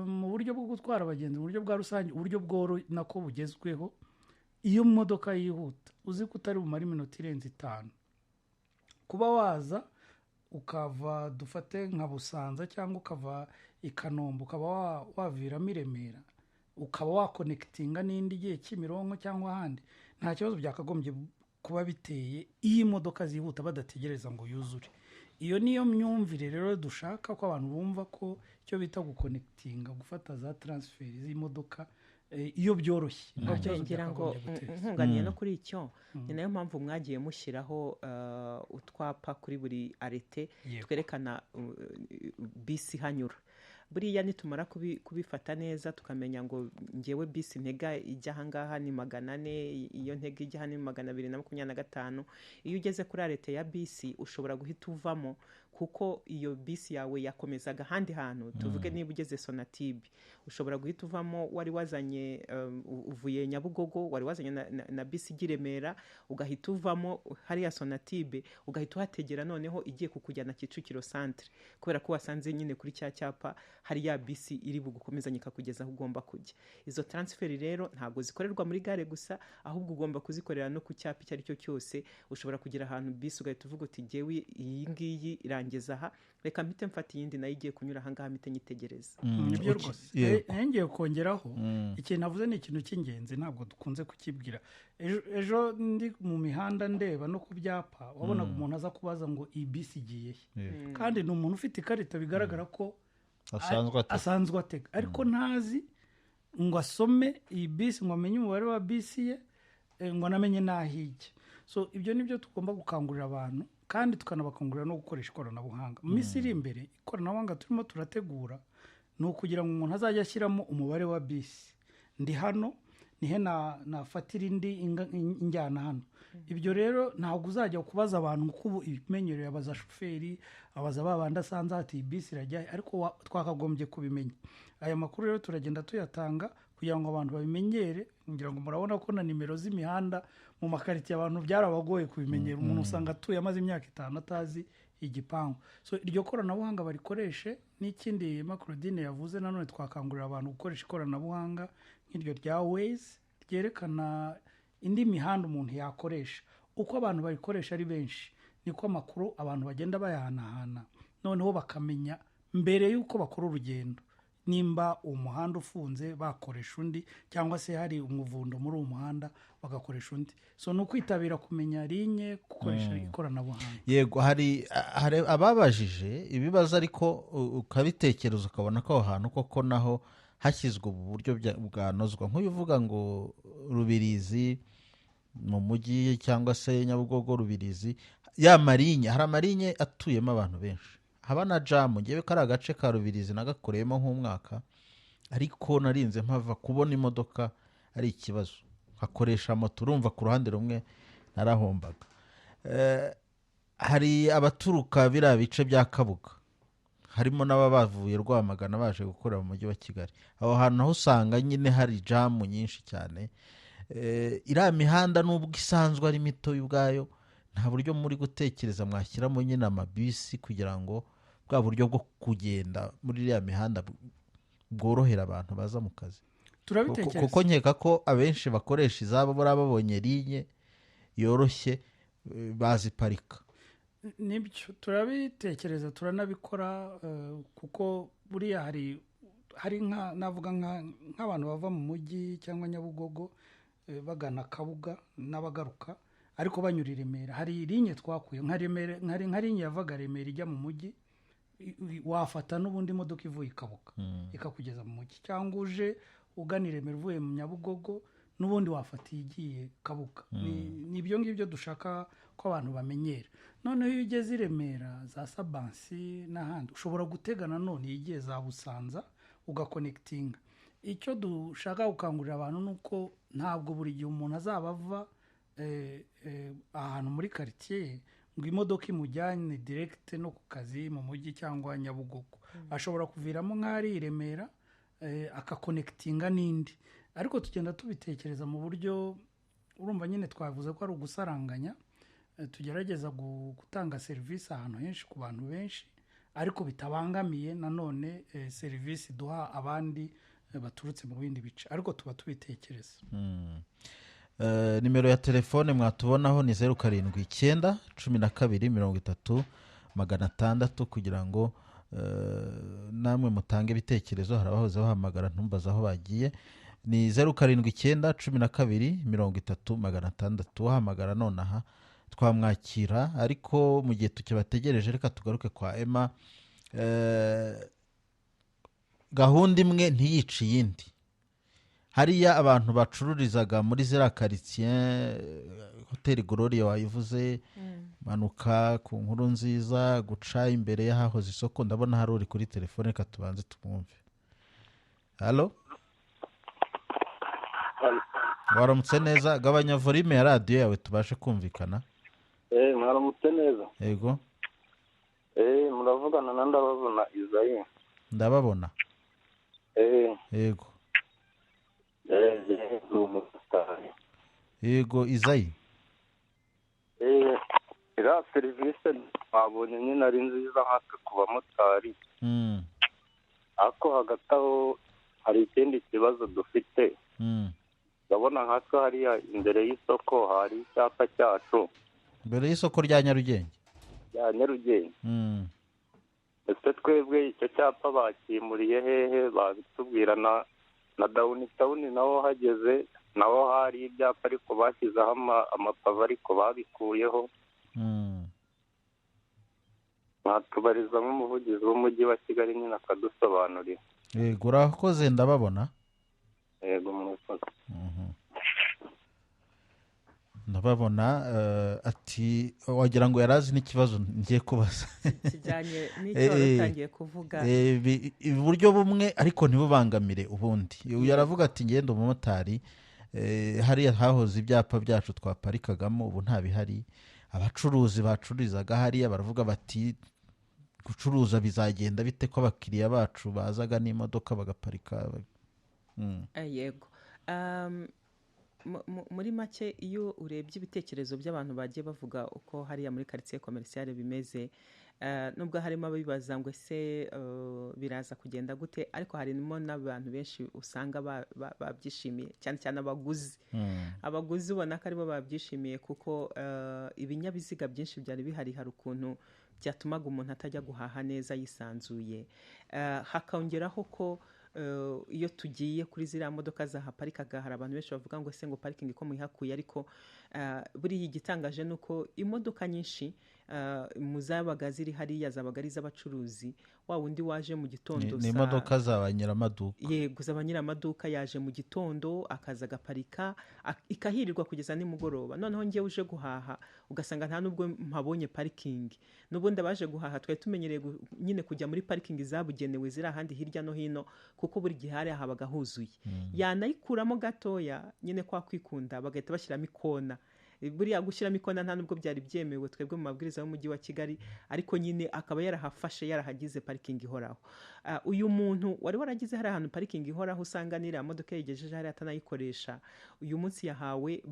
mu buryo bwo gutwara abagenzi mu buryo bwa rusange, uburyo nako bugezweho, iyo modoka yihuta uzi ko utari bumare iminota irenze 5 kuba waza ukava dufate nka Busanza cyangwa ukava i Kanombe ukaba waviramo i Remera ukaba wakonekitinga n'indi giye Kimironko cyangwa ahandi, nta kibazo byakagombye kuba biteye iyi modoka zihuta badategereza ngo yuzure. Iyo niyo myumvire rero dushaka ko abantu bumva ko icyo bita gukonekitinga, gufata za transferi z'imodoka iyo byoroshye. ngira ngo nkunganiye no kuri icyo ni nayo mpamvu mwagiye mushyiraho utwapa kuri buri arete twerekana bisi hanyura. Buriya nitumara kubifata neza tukamenya ngo ngewe bisi ntega ijya ahangaha ni 400, iyo ntega ijya hano ni 225. Iyo ugeze kuri arete ya bisi ushobora guhita uvamo kuko iyo bisi yawe yakomezaga ahandi hantu. Tuvuge niba ugeze Sonatube ushobora guhita uvamo wari wazanye uvuye Nyabugogo, wari wazanye na bisi Giremera, ugahita uvamo hariya Sonatube ugahita uhategera noneho igiye kukujyana Kicukiro centre, kubera ko wasanze nyine kuri cya cyapa hari ya bisi iri bugukomezanye ikakugeza aho ugomba kujya. Izo transferi rero ntabwo zikorerwa muri gare gusa, ahubwo ugomba kuzikorera no ku cyapa icyo ari cyo cyose. Ushobora kugera ahantu bisi ugahita uvuga uti ngewe iyi ngiyi irangeza aha, reka mpite mfata iyindi nayo igiye kunyura ahangaha mpite nyitegereza. Nibyo rwose. Ngiye kongeraho ikintu navuze ni ikintu cy'ingenzi ntabwo dukunze kukibwira. Ejo ndi mu mihanda ndeba no ku byapa wabonaga umuntu aza kubaza ngo iyi bisi igiye he, kandi ni umuntu ufite ikarita bigaragara ko asanzwe atega, ariko ntazi ngo asome iyi bisi ngo amenye umubare wa bisi ye ngo anamenye n'ahijya. So ibyo nibyo tugomba gukangurira abantu, kandi tukanabakangurira no gukoresha ikoranabuhanga. Mu minsi iri imbere ikoranabuhanga turimo turategura ni ukugira ngo umuntu azajya ashyiramo umubare wa bisi, ndi hano nihe nafatira indi injyana hano. Ibyo rero ntabwo uzajya kubaza abantu kuko ibimenyereye, abaza shoferi, abaza babandi asanze ati bisi irajya, ariko twakagombye kubimenya. Aya makuru rero turagenda tuyatanga kugira ngo abantu babimenyere. Ngira ngo murabona ko na nimero z'imihanda mu makariti abantu byarabagoye kubimenyera. Umuntu usanga atuye amaze imyaka 5 atazi igipangu. So iryo koranabuhanga barikoreshe. N'ikindi Emma Claudine yavuze nanone twakangurira abantu gukoresha ikoranabuhanga nk'iryo rya Waze ryerekana indi mihanda umuntu yakoresha. Uko abantu bayikoresha ari benshi niko amakuru abantu bagenda bayahanahana, noneho bakamenya mbere y'uko bakora urugendo nimba umuhanda ufunze bakoresha undi, cyangwa se hari umuvundo muri uwo muhanda bagakoresha undi. So no kwitabira kumenya linye, gukoresha ikoranabuhanga. Yego, hari ababajije ibibazo ariko ukabitekereza ukabona ko aho hantu koko naho hashyizwe ubu buryo bwanozwa. Nk'ubivuga ngo Rubirizi mu mujyi cyangwa se Nyabugogo Rubirizi, ya marinye, hari amarinye atuyemo abantu benshi, haba na jamu. Ngewe kari agace ka Rubirizi nagakoreyemo nk'umwaka, ariko narinze mpava kubona imodoka ari ikibazo, hakoresha moto. Urumva ku ruhande rumwe narahombaga. Hari abaturuka biriya bice bya Kabuga, harimo n'abavuye Rwamagana baje gukorera mu mujyi wa Kigali. Aho hantu naho usanga nyine hari jamu nyinshi cyane. Iriya mihanda nubwo isanzwe ari mito ubwayo, nta buryo muri gutekereza mwashyiramo nyine amabisi kugira ngo bwa buryo bwo kugenda muri iriya mihanda bworohera abantu baza mu kazi? kuko nkeka ko abenshi bakoresha izabo buriya babonye linye yoroshye baziparika. nibyo turabitekereza turanabikora, kuko buriya hari navuga nk'abantu bava mu mujyi cyangwa Nyabugogo bagana Kabuga n'abagaruka ariko banyura i Remera. Hari linye twakuye nka linye yavaga Remera ijya mu mujyi, wafata n'ubundi imodoka ivuye i Kabuga ikakugeza mu mujyi, cyangwa uje ugana i Remera uvuye mu Nyabugogo n'ubundi wafata igiye Kabuga. ni ibyo ngibyo dushaka ko abantu bamenyera. Noneho iyo ugeze i Remera za Sabansi n'ahandi ushobora gutega nanone igiye za Busanza ugakonekitinga. Icyo dushaka gukangurira abantu ni uko ntabwo buri gihe umuntu azaba ava ahantu muri quartier ngo imodoka imujyane direct no ku kazi mu mujyi cyangwa Nyabugogo. Ashobora kuviramo nk'ari i Remera akakonekitinga n'indi, ariko tugenda tubitekereza mu buryo, urumva nyine twavuze ko ari ugusaranganya, tugerageza gutanga serivisi ahantu henshi ku bantu benshi ariko bitabangamiye nanone serivisi duha abandi baturutse mu bindi bice, ariko tuba tubitekereza. Nimero ya telefone mwatubonaho ni 07 12 30 kugira ngo namwe mutange ibitekerezo. Hari abahoze bahamagara ntumbaza aho bagiye. Ni 07 12 30 wahamagara nonaha twamwakira, ariko mu gihe tukibategereje reka tugaruke kwa Emma. Gahunda imwe ntiyici iyindi. Hariya abantu bacururizaga muri ziriya quartier, Hotel Gloria wayivuze, manuka ku Nkuru Nziza, guca imbere y'ahahoze isoko. Ndabona hari uri kuri telefone, reka tubanze tumwumve. Halo, waramutse neza? Gabanya volume ya radio yawe tubashe kumvikana. Mwaramutse neza? Yego. Muravugana na Ndababona Isaie. Ndababona. Yego. Yego Isaie. Iriya serivisi twabonye nyine ari nziza nkatwe ku bamotari. Ariko hagati aho hari ikindi kibazo dufite. Ndabona nkatwe hariya imbere y'isoko hari icyapa cyacu. Imbere y'isoko rya Nyarugenge? Ya Nyarugenge. Ese twebwe icyo cyapa bakimuriye hehe? Babitubwira na downtown naho hageze naho hari ibyapa ariko bashyizeho amapave ariko babikuyeho. Natubariza nk'umuvugizi w'umujyi wa Kigali nyine akadusobanurira. Yego, urakoze Ndababona. Yego murakoze. Ndababona ati wagira ngo yarazi n'ikibazo ngiye kubaza kijyanye n'icyo utangiye kuvuga. Uburyo bumwe ariko ntibubangamire ubundi. Yaravuga ati ngende umumotari, hariya hahoze ibyapa byacu twaparikagamo ubu nta bihari. Abacuruzi bacururizaga hariya baravuga bati gucuruza bizagenda bite ko abakiriya bacu bazaga n'imodoka bagaparika. Yego. Muri make iyo urebye ibitekerezo by'abantu bagiye bavuga uko hariya muri quartier commerciale bimeze, nubwo harimo abibaza ngo ese biraza kugenda gute, ariko harimo n'abantu benshi usanga babyishimiye, cyane cyane abaguzi. Abaguzi ubona ko aribo babyishimiye kuko ibinyabiziga byinshi byari bihari, hari ukuntu byatumaga umuntu atajya guhaha neza yisanzuye. Hakongeraho ko iyo tugiye kuri ziriya modoka zahaparikaga hari abantu benshi bavuga ngo ese ngo parking ko muyihakuye, ariko buriya igitangaje ni uko imodoka nyinshi mu zabaga ziri hariya zabaga ari iz'abacuruzi. Wa wundi waje mu gitondo ni imodoka z'abanyiramaduka. Yego, z'abanyiramaduka yaje mu gitondo akaza agaparika ikahirirwa kugeza nimugoroba. Noneho ngiye uje guhaha ugasanga nta nubwo mpabonye parking. N'ubundi abaje guhaha twari tumenyereye nyine kujya muri parking zabugenewe ziri ahandi hirya no hino, kuko buri gihe hari habaga huzuye. Yanayikuramo gatoya nyine kwa kwikunda bagahita bashyiramo ikona buriya gushyiramo ikona nta nubwo byari byemewe twebwe mu mabwiriza y'umujyi wa Kigali, ariko nyine akaba yarahafashe yarahagize parikingi ihoraho. Uyu muntu wari waragize hari ahantu parikingi ihoraho usanga n'iriya modoka yigejeje hari atanayikoresha, uyu munsi yahawe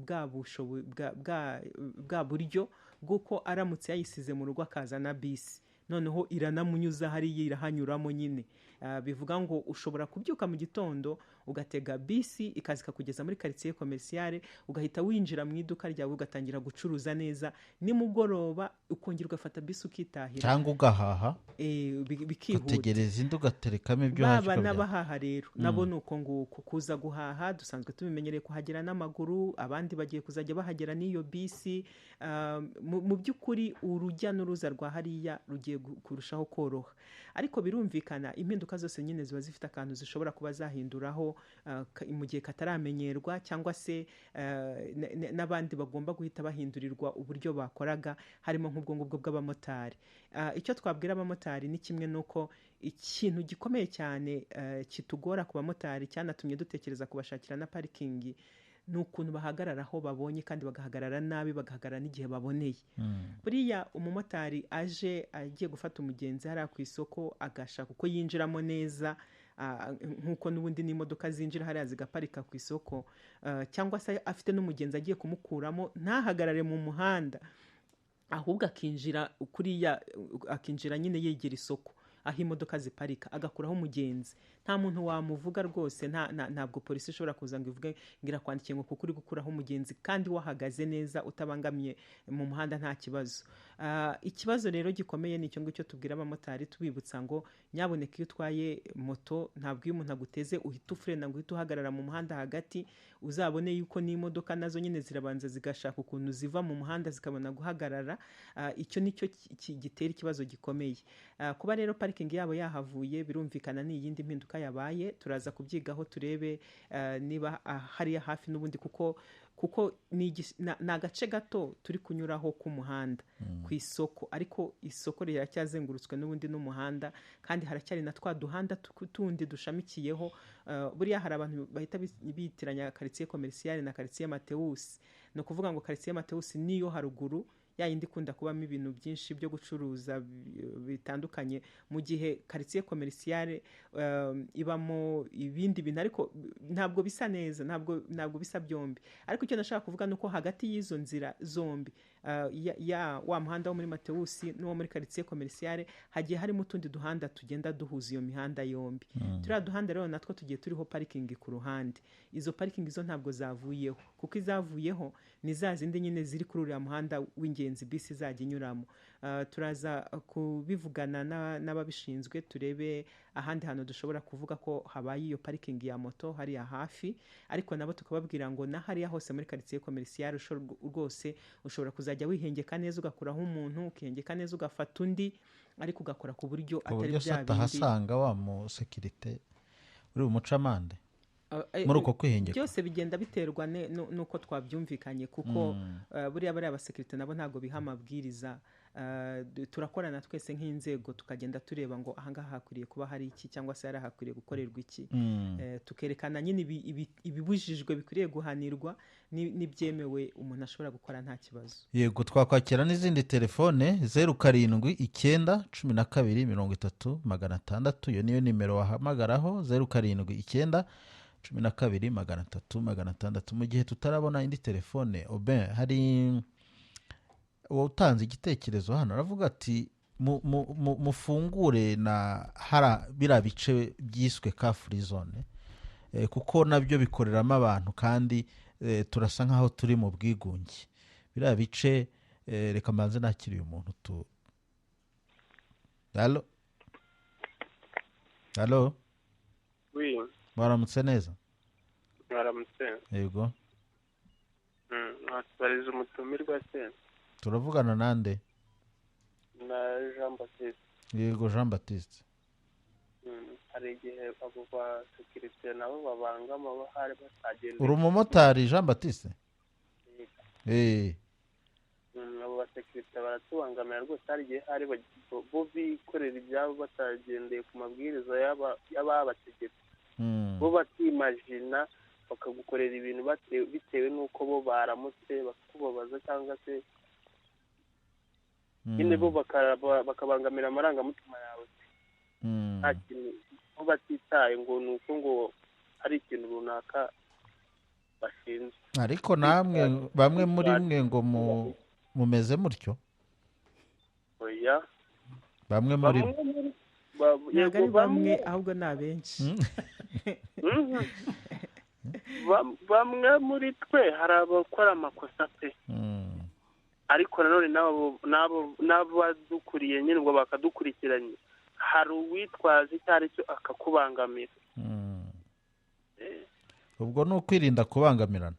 bwa buryo bw'uko aramutse yayisize mu rugo akazana bisi, noneho iranamunyuza hariya irahanyuramo nyine. Bivuga ngo ushobora kubyuka mu gitondo ugatega bisi ikaza ikakugeza muri quartier commerciale, ugahita winjira mu iduka ryawe ugatangira gucuruza neza, nimugoroba ukongera ugafata bisi ukitahira cyangwa ugahaha bikihuta, utegereza indi ugaterekamo ibyo baba n'abahaha rero nabo nuko nguko kuza guhaha dusanzwe tubimenyereye kuhagera n'amaguru, abandi bagiye kuzajya bahagera n'iyo bisi. Mu by'ukuri urujya n'uruza rwa hariya rugiye kurushaho koroha, ariko birumvikana impinduka zose nyine ziba zifite akantu zishobora kuba zahinduraho mu gihe kataramenyerwa, cyangwa se n'abandi bagomba guhita bahindurirwa uburyo bakoraga, harimo nk'ubwo ngubwo bw'abamotari. Icyo twabwira abamotari ni kimwe nuko ikintu gikomeye cyane kitugora ku bamotari cyanatumye dutekereza kubashakira na parikingi ni ukuntu bahagarara aho babonye, kandi bagahagarara nabi, bagahagarara n'igihe baboneye. Buriya umumotari aje agiye gufata umugenzi hariya ku isoko agashaka uko yinjiramo neza, nk'uko n'ubundi n'imodoka zinjira hariya zigaparika ku isoko, cyangwa se afite n'umugenzi agiye kumukuramo, ntahagarare mu muhanda, ahubwo akinjira nyine yegera isoko aho imodoka ziparika, agakuraho umugenzi. Nta muntu wamuvuga rwose, ntabwo polisi ishobora kuza ngo ivuge ngira kwandikiye ngo kuko uri gukuraho umugenzi kandi wahagaze neza utabangamiye mu muhanda nta kibazo. Ikibazo rero gikomeye ni icyo ngicyo tubwira abamotari tubibutsa ngo nyaboneka iyo utwaye moto ntabwo iyo umuntu aguteze uhita ufrena ngo uhita uhagarara mu muhanda hagati, uzabone yuko n'imodoka nazo nyine zirabanza zigashaka ukuntu ziva mu muhanda zikabona guhagarara. Icyo nicyo gitera ikibazo gikomeye. Kuba rero parikingi yabo yahavuye birumvikana ni iyindi mpinduka yabaye, turaza kubyigaho turebe niba hariya hafi n'ubundi, kuko ni agace gato turi kunyuraho k'umuhanda ku isoko, ariko isoko riracyazengurutswe n'ubundi n'umuhanda, kandi haracyari na twa duhanda tundi dushamikiyeho. Buriya hari abantu bahita bitiranya quartier commerciale na quartier Matewusi. Ni ukuvuga ngo quartier Matewusi niyo haruguru yayindi ikunda kubamo ibintu byinshi byo gucuruza bitandukanye, mu gihe quartier commerciale ibamo ibindi bintu, ariko ntabwo bisa neza, ntabwo bisa byombi. Ariko icyo nashaka kuvuga nuko hagati y'izo nzira zombi, wa muhanda wo muri Matewusi n'uwo muri quartier commerciale, hagiye harimo utundi duhanda tugenda duhuza iyo mihanda yombi. Turiya duhanda rero natwo tugiye turiho parikingi ku ruhande. Izo parikingi zo ntabwo zavuyeho, kuko izavuyeho ni za zindi nyine ziri kuri uriya muhanda w'ingenzi bisi izajya inyuramo. Turaza kubivugana n'ababishinzwe turebe ahandi hantu dushobora kuvuga ko habaye iyo parikingi ya moto hariya hafi, ariko nabo tukababwira ngo na hariya hose muri quartier commerciale rwose ushobora kuzajya wihengeka neza ugakuraho umuntu, ukihengeka neza ugafata undi, ariko ugakora ku buryo atari bya bindi atahasanga wa mu security uri umucamande muri uko kwihengeka. Byose bigenda biterwa nuko twabyumvikanye, kuko buriya bariya abasekirite nabo ntabwo biha amabwiriza. Turakorana twese nk'inzego tukagenda tureba ngo ahangaha hakwiriye kuba hari iki, cyangwa se hari hakwiriye gukorerwa iki. Tukerekana nyine ibibujijwe bikwiriye guhanirwa n'ibyemewe umuntu ashobora gukora nta kibazo. Yego, twakwakira n'izindi telefone 0712 iyo niyo nimero wahamagaraho, 0712 mu gihe tutarabona indi telefone. Oben, hari utanze igitekerezo hano aravuga ati mufungure na biriya bice byiswe ka free zone, kuko nabyo bikoreramo abantu kandi turasa nkaho turi mu bwigunge. Biriya bice reka mbanze nakiriye umuntu tu. Halo Oui, Mwaramutse neza? mwaramutse. Yego, Mwatubariza umutumirwa se? turavugana nande? Na Jean Baptiste. Yego, Jean Baptiste. Hari igihe abo ba security nabo babangama bahari batagenda. Uri umumotari Jean Baptiste? Abo ba security baratubangamira rwose, hari igihe hari bo bikorera ibyabo batagendeye ku mabwiriza y'ababategetse. Bo batimagina bakagukorera ibintu bitewe n'uko bo baramutse bakakubabaza cyangwa se nyine bo bakabangamira amarangamutima yawe nta kintu bo batitaye ngo ni uko ngo hari ikintu runaka bashinzwe. ariko namwe bamwe muri mwe ngo mumeze mutyo? oya, bamwe muri ntabwo ari bamwe ahubwo ni abenshi. bamwe muri twe hari abakora amakosa pe, ariko nanone n'abadukuriye nyine ngo bakadukurikiranye hari uwitwaza icyo ari cyo akakubangamira. ubwo ni ukwirinda kubangamirana.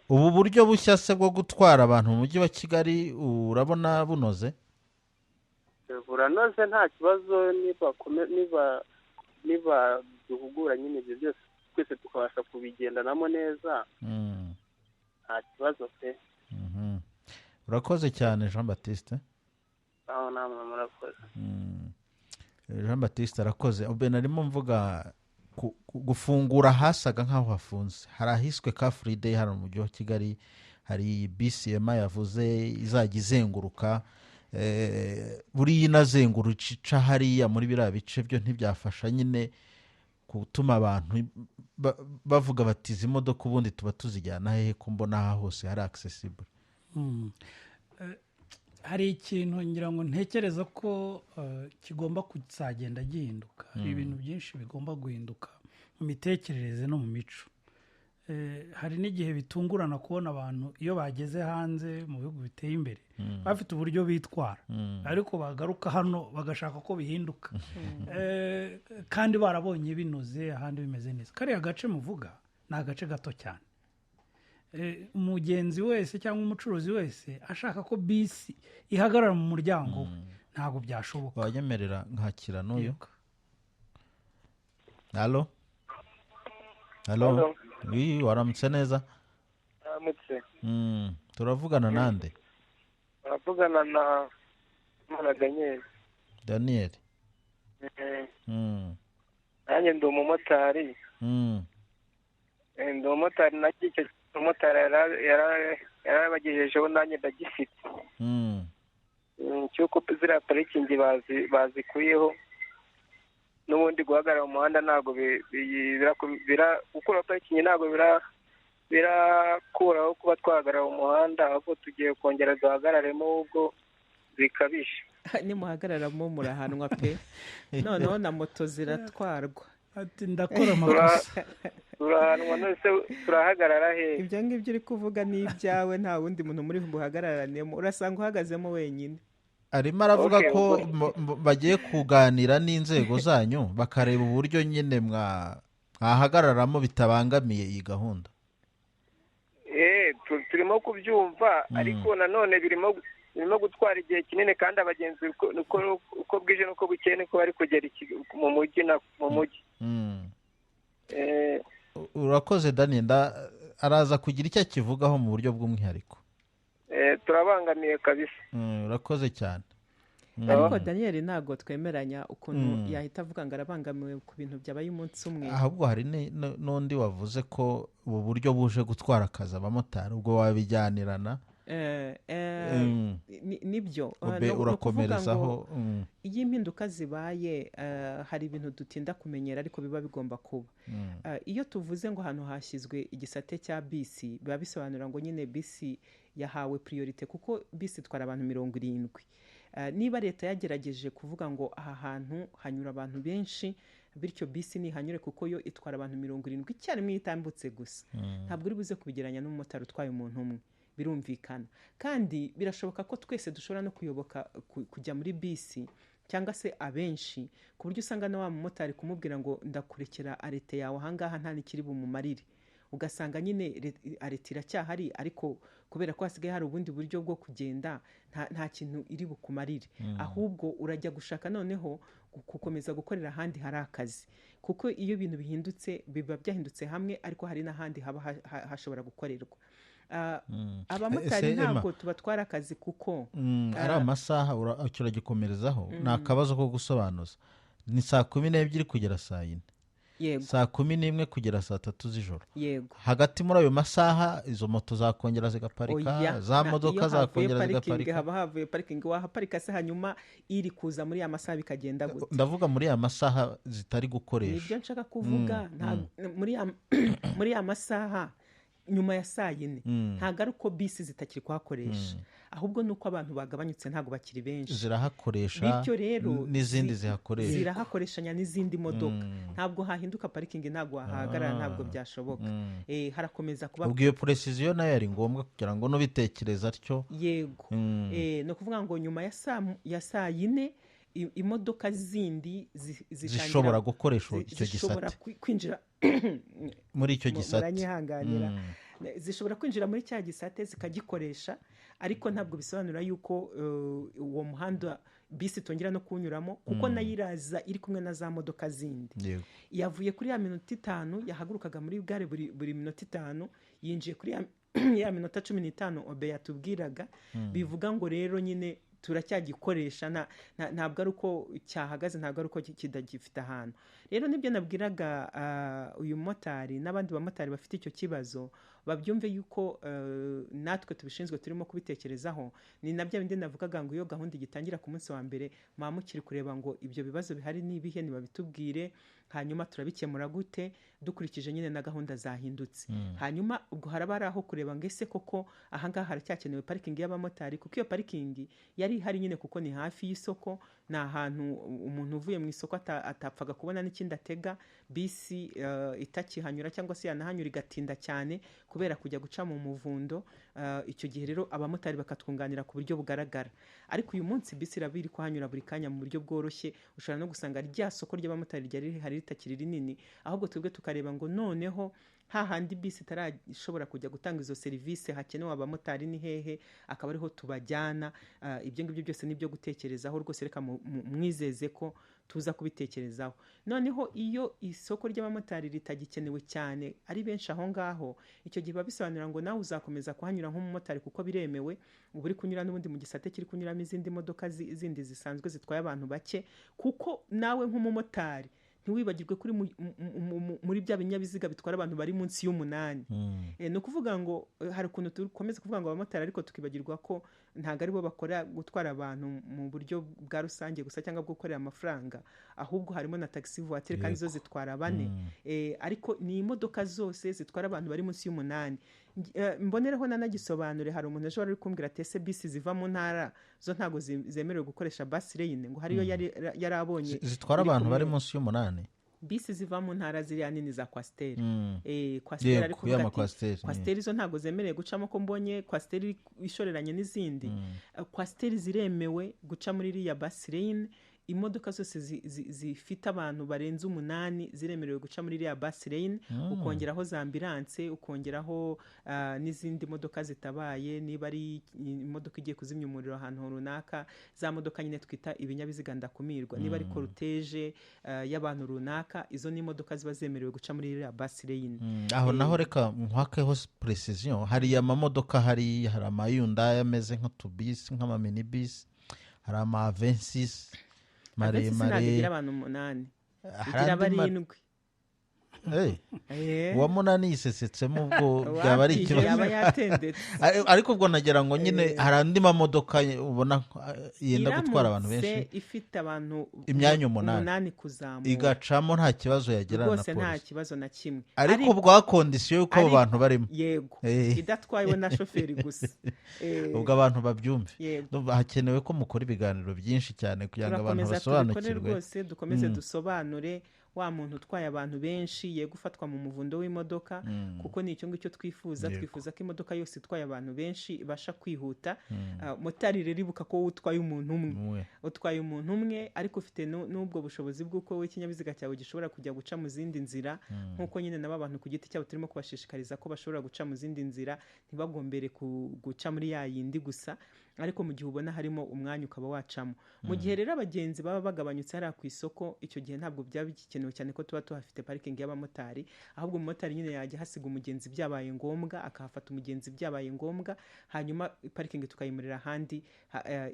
ubu buryo bushya se bwo gutwara abantu mu mujyi wa Kigali urabona bunoze? buranoze nta kibazo, niba duhugura nyine ibyo byose twese tukabasha kubigendanamo neza nta kibazo pe. urakoze cyane Jean Baptiste. aho namwe murakoze. Jean Baptiste arakoze. ube narimo mvuga gufungura hasaga nk'aho hafunze. hari ahiswe Car Free Day hano mu mujyi wa Kigali, hari BCM yavuze izajya izenguruka, buriya inazenguruka ica hariya muri biriya bice byo ntibyafasha nyine gutuma abantu bavuga bati izi modoka ubundi tuba tuzijyana hehe ko mbona aha hose hari accessible. hari ikintu ngira ngo ntekereza ko kigomba kuzagenda gihinduka. hari ibintu byinshi bigomba guhinduka mu mitekerereze no mu mico. hari n'igihe bitungurana kubona abantu iyo bageze hanze mu bihugu biteye imbere bafite uburyo bitwara, ariko bagaruka hano bagashaka ko bihinduka, kandi barabonye binoze ahandi bimeze neza. kariya gace muvuga ni agace gato cyane. umugenzi wese cyangwa umucuruzi wese ashaka ko bisi ihagarara mu muryango ntabwo byashoboka. wanyemerera nkakira n'uyu? halo halo, waramutse neza? waramutse. turavugana nande? turavugana na Daniel. Daniel. nanjye ndi umumotari. ndi umumotari, nacyo icyo umumotari yarabagejejeho nanjye ndagifite. cyuko ziriya parikingi bazikuyeho, n'ubundi guhagarara mu muhanda ntabwo gukura parikingi ntabwo birakuraho kuba twahagarara mu muhanda, ahubwo tugiye kongera duhagararemo ubwo bikabije. nimuhagararamo murahanwa pe. noneho na moto ziratwarwa. ati ndakora amakosa. turahanwa none turahagarara he? ibyo ngibyo uri kuvuga ni ibyawe, nta wundi muntu muri buhagararanemo, urasanga uhagazemo wenyine. arimo aravuga ko bagiye kuganira n'inzego zanyu bakareba uburyo nyine mwahagararamo bitabangamiye iyi gahunda. turimo kubyumva, ariko nanone birimo gutwara igihe kinini, kandi abagenzi uko bwije n'uko bukeye niko bari kugera mu mujyi. urakoze Daniel. araza kugira icyo akivugaho mu buryo bw'umwihariko. turabangamiye kabisa. urakoze cyane. ariko Daniel ntabwo twemeranya ukuntu yahita avuga ngo arabangamiwe ku bintu byabaye umunsi umwe. ahubwo hari n'undi wavuze ko ubu buryo buje gutwara akazi abamotari, ubwo wabijyanirana. nibyo urakomerezaho. iyo impinduka zibaye hari ibintu dutinda kumenyera ariko biba bigomba kuba. iyo tuvuze ngo ahantu hashyizwe igisate cya bisi biba bisobanura ngo nyine bisi yahawe priorite, kuko bisi itwara abantu 70. niba leta yagerageje kuvuga ngo aha hantu hanyura abantu benshi, bityo bisi nihanyure kuko yo itwara abantu 70 icyarimwe itambutse gusa, ntabwo uri buze kubigeranya n'umumotari utwaye umuntu umwe. birumvikana, kandi birashoboka ko twese dushobora no kuyoboka kujya muri bisi cyangwa se abenshi, ku buryo usanga na wa mumotari kumubwira ngo ndakurekera arete yawe ahangaha nta n'ikiri bumumarire, ugasanga nyine arete iracyahari, ariko kubera ko hasigaye hari ubundi buryo bwo kugenda nta kintu iri bukumarire. ahubwo urajya gushaka noneho gukomeza gukorera ahandi hari akazi, kuko iyo ibintu bihindutse biba byahindutse hamwe, ariko hari n'ahandi haba hashobora gukorerwa. abamotari ntabwo tubatwara akazi kuko ari amasaha uragikomerezaho. ni akabazo ko gusobanuza. ni saa 12 kugera saa 4. saa 11 kugera saa 3 z'ijoro. Yego. Hagati muri ayo masaha izo moto zakongera zigaparika, za modoka zakongera zigaparika. Haba havuye parking, wahaparika se hanyuma iri kuza muri ya masaha bikagenda gute? Ndavuga muri ya masaha zitari gukoresha. Nibyo nshaka kuvuga. Muri ya masaha nyuma ya saa 4 ntago ari uko bisi zitakiri kuhakoresha, ahubwo nuko abantu bagabanyutse ntago bakiri benshi. Zirahakoresha, bityo rero n'izindi zihakoresha, zirahakoreshanya n'izindi modoka. Ntabwo hahinduka parking, ntabwo hahagarara, ntabwo byashoboka. Harakomeza kuba. Ubwo iyo precision nayo ari ngombwa kugira ngo nubitekereza atyo. Yego. No kuvuga ngo nyuma ya saa 4 imodoka zindi zishobora gukoresha icyo gisate, zishobora kwinjira muri icyo gisate. Muranyihanganira. Zishobora kwinjira muri cya gisate zikagikoresha, ariko ntabwo bisobanura yuko uwo muhanda bisi tongera no kunyuramo, kuko nayo iraza iri kumwe na za modoka zindi. Yavuye kuri ya minota 5 yahagurukaga muri gare buri minota 5, yinjiye kuri ya minota 15 Obe yatubwiraga. Bivuga ngo rero nyine turacyagikoresha, ntabwo ari uko cyahagaze, ntabwo ari uko kidagifite ahantu. Rero nibyo nabwiraga uyu motari n'abandi bamotari bafite icyo kibazo, babyumve yuko natwe tubishinzwe turimo kubitekerezaho. Ni nabyo bindi navugaga ngo iyo gahunda igitangira ku munsi wa mbere mukiri kureba ngo ibyo bibazo bihari n'ibihe nibabitubwire, hanyuma turabikemura gute dukurikije nyine na gahunda zahindutse. Hanyuma ubwo haraba ari aho kureba ngo ese koko ahangaha haracyakenewe parking y'abamotari, kuko iyo parking yari ihari nyine kuko ni hafi y'isoko, ni ahantu umuntu uvuye mu isoko atapfaga kubona n'ikindi atega, bisi itakihanyura cyangwa se yanahanyura igatinda cyane kubera kujya guca mu muvundo. Icyo gihe rero abamotari bakatwunganira ku buryo bugaragara. Ariko uyu munsi bisi irabiri kuhanyura buri kanya mu buryo bworoshye. Ushobora no gusanga rya soko ry'abamotari ryari rihari ritakiri rinini, ahubwo twebwe tukareba ngo noneho hahandi bisi itarashobora kujya gutanga izo serivisi hakenewe abamotari ni hehe, akaba ariho tubajyana. Ibyo ngibyo byose nibyo gutekerezaho rwose, reka mwizeze ko tuza kubitekerezaho. Noneho iyo isoko ry'abamotari ritagikenewe cyane ari benshi aho ngaho, icyo gihe bisobanura ngo nawe uzakomeza kuhanyura nk'umumotari kuko biremewe, ubu uri kunyura n'ubundi mu gisate kiri kunyuramo izindi modoka zindi zisanzwe zitwaye abantu bake, kuko nawe nk'umumotari ntiwibagirwe kuri muri bya binyabiziga bitwara abantu bari munsi y'8. Ni ukuvuga ngo hari ukuntu dukomeza kuvuga ngo abamotari, ariko tukibagirwa ko ntabwo ari bo bakora gutwara abantu mu buryo bwa rusange gusa cyangwa bwo gukorera amafaranga, ahubwo harimo na taxi voiture kandi zo zitwara 4. Ariko ni imodoka zose zitwara abantu bari munsi y'8. Mbonereho nanagisobanure, hari umuntu ejo wari kumbwira ati ese bisi ziva mu ntara zo ntago zemerewe gukoresha bus lane, ngo hariyo yarabonye zitwara abantu bari munsi y'8. Bisi ziva mu ntara ziriya nini za Kwasiteri. Kwasiteri ariko Kwasiteri zo ntago zemerewe gucamo, ko mbonye Kwasiteri ishoreranye n'izindi. Kwasiteri ziremewe guca muri iriya bus lane. Imodoka zose zifite abantu barenze 8 ziremerewe guca muri iriya bus lane. Ukongeraho za ambulance, ukongeraho n'izindi modoka zitabaye, niba ari imodoka igiye kuzimya umuriro ahantu runaka, za modoka nyine twita ibinyabiziga ndakumirwa. Niba ari cortege y'abantu runaka, izo ni imodoka ziba zemerewe guca muri iriya bus lane. Aho naho reka nkwakeho precision, hari amamodoka, hari amayunda ameze nk'utubisi, nk'amaminibus, hari ama-Avensis maremare, igira abantu 8, igira 7. uwa 8 yisesetsemo, ubwo byaba ari ikibazo, yaba yatendetse. Ariko ubwo nagira ngo nyine hari andi mamodoka ubona yenda gutwara abantu benshi, ifite abantu imyanya 8 kuzamuka, igacamo nta kibazo yagira na polisi, nta kibazo na kimwe. Ariko ubwo kondisiyo yuko abo bantu barimo, yego, idatwayewe na shoferi gusa. Ubwo abantu babyumve. Hakenewe ko mukora ibiganiro byinshi cyane kugira ngo abantu basobanukirwe. Dukomeze dusobanure wa muntu utwaye abantu benshi ye gufatwa mu muvundo w'imodoka, kuko ni icyo ngicyo twifuza. Twifuza ko imodoka yose itwaye abantu benshi ibasha kwihuta. Motari rero ibuka ko utwaye umuntu umwe, ariko ufite n'ubwo bushobozi bw'uko we ikinyabiziga cyawe gishobora kujya guca mu zindi nzira, nk'uko nyine nabo abantu ku giti cyabo turimo kubashishikariza ko bashobora guca mu zindi nzira, ntibagombere guca muri ya yindi gusa, ariko mu gihe ubona harimo umwanya ukaba wacamo. Mu gihe rero abagenzi baba bagabanyutse hariya ku isoko, icyo gihe ntabwo byaba bikenewe cyane ko tuba tuhafite parking y'abamotari, ahubwo umumotari nyine yajya hasiga umugenzi byabaye ngombwa, akahafata umugenzi byabaye ngombwa, hanyuma parking tukayimurira ahandi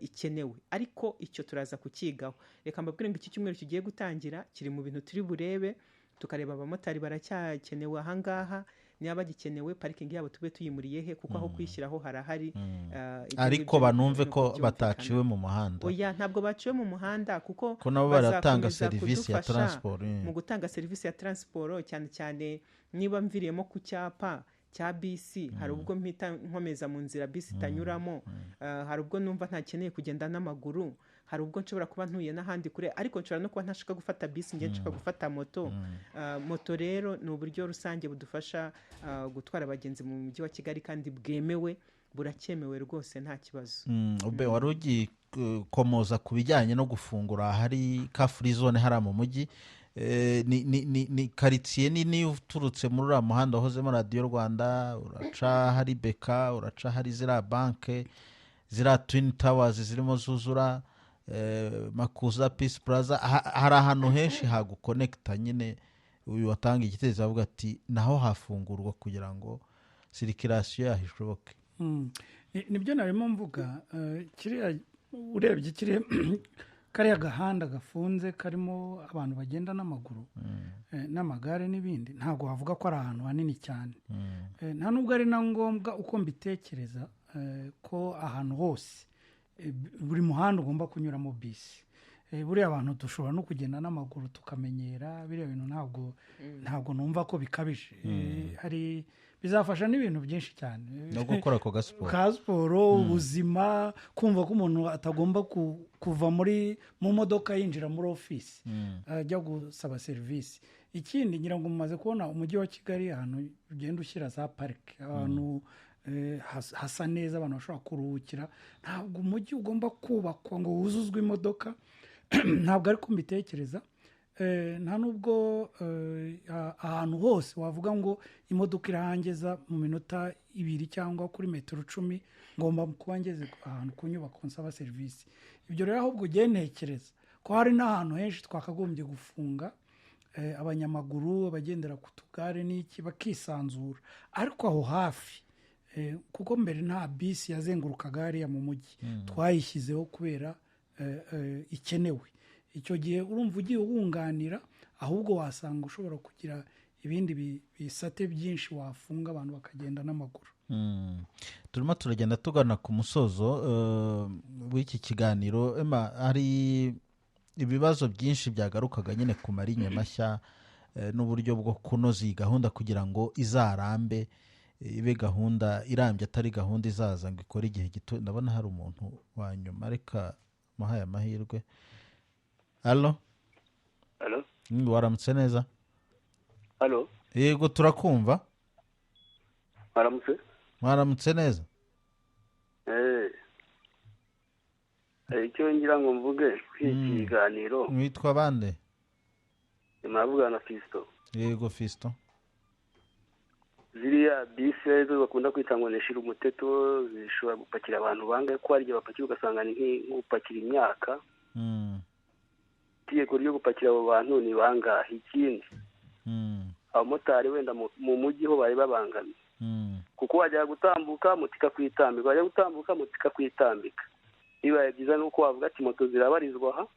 ikenewe. Ariko icyo turaza kukigaho. Reka mbabwire ngo iki cyumweru kigiye gutangira kiri mu bintu turi burebe. tukareba abamotari baracyakenewe ahangaha, niba bagikenewe parikingi yabo tube tuyimuriye he, kuko aho kwishyiraho harahari. ariko banumve ko bataciwe mu muhanda. Oya, ntabwo baciwe mu muhanda, kuko nabo baratanga serivisi ya transport. Mu gutanga serivisi ya transport, cyane cyane niba mviriyemo ku cyapa cya bisi, hari ubwo mpita nkomeza mu nzira bisi itanyuramo, hari ubwo numva ntakeneye kugenda n'amaguru, hari ubwo nshobora kuba ntuye n'ahandi kure, ariko nshobora no kuba ntashaka gufata bisi, ngiye nshaka gufata moto. Moto rero ni uburyo rusange budufasha gutwara abagenzi mu mujyi wa Kigali, kandi bwemewe, buracyemewe rwose, nta kibazo. Wari ugiye komoza ku bijyanye no gufungura hari ka free zone hari mu mujyi. Ni karitsiye nini uturutse muri uriya muhanda wahozemo radiyo Rwanda, uraca hari beka, uraca hari ziriya banke, ziriya twin towers zirimo zuzura, Makuza, Peace Plaza, hari ahantu henshi hagukonekita. Nyine uyu watanga igitekerezo avuga ati naho hafungurwa kugira ngo sirikirasiyo yaho ishoboke. Nibyo narimo mvuga, kiriya urebye kiriya kariya gahanda gafunze karimo abantu bagenda n'amaguru n'amagare n'ibindi, ntabwo wavuga ko ari ahantu hanini cyane. Nta nubwo ari na ngombwa uko mbitekereza ko ahantu hose buri muhanda ugomba kunyuramo bisi. Buriya abantu dushobora no kugenda n'amaguru tukamenyera biriya bintu, ntabwo numva ko bikabije. Hari bizafasha n'ibintu byinshi cyane no gukora ko gasiporo, ubuzima, kumva ko umuntu atagomba kuva mu modoka yinjira muri ofisi ajya gusaba serivisi. Ikindi ngira ngo mumaze kubona umujyi wa Kigali ahantu ugenda ushyira za parike, ahantu hasa neza, abantu bashobora kuruhukira. Ntabwo umujyi ugomba kubakwa ngo wuzuzwe imodoka, ntabwo ari kumbitekereza. Nta nubwo ahantu hose wavuga ngo imodoka irahangeza mu minota 2 cyangwa kuri metero 10 ngomba kuba ngeze ahantu ku nyubako nsaba serivisi. Ibyo rero ahubwo ntekereza ko hari n'ahantu henshi twakagombye gufunga abanyamaguru, abagendera ku tugare n'iki bakisanzura, ariko aho hafi, kuko mbere nta bisi yazengurukaga hariya mu mujyi, twayishyizeho kubera ikenewe. Icyo gihe urumva ugiye wunganira, ahubwo wasanga ushobora kugira ibindi bisate byinshi wafunga, abantu bakagenda n'amaguru. Turimo turagenda tugana ku musozo w'iki kiganiro. Hari ibibazo byinshi byagarukaga nyine ku marinye mashya n'uburyo bwo kunoza iyi gahunda kugira ngo izarambe, ibe gahunda irambye, atari gahunda izaza ngo ikore igihe gito. Ndabona hari umuntu wa nyuma, reka muhaye amahirwe. Halo? Waramutse neza? Halo? Yego, turakumva. Waramutse neza? Icyo ngira ngo mvuge kw'iki kiganiro. Mwitwa bande? Muravuga na Fisto. Yego, Fisto. Ziriya bisi zo bakunda kwita ngo neshira umuteto, zishobora gupakira abantu bangahe, ko ari bapakira ugasanga ni nk'upakira imyaka. Itegeko ryo gupakira abo bantu ni bangahe? Ikindi, abamotari wenda mu mujyi ho bari babangamiye, kuko wajya gutambuka mutika kwitambika, wajya gutambuka mutika kwitambika. Bibaye byiza nuko wavuga ati moto zirabarizwa aha,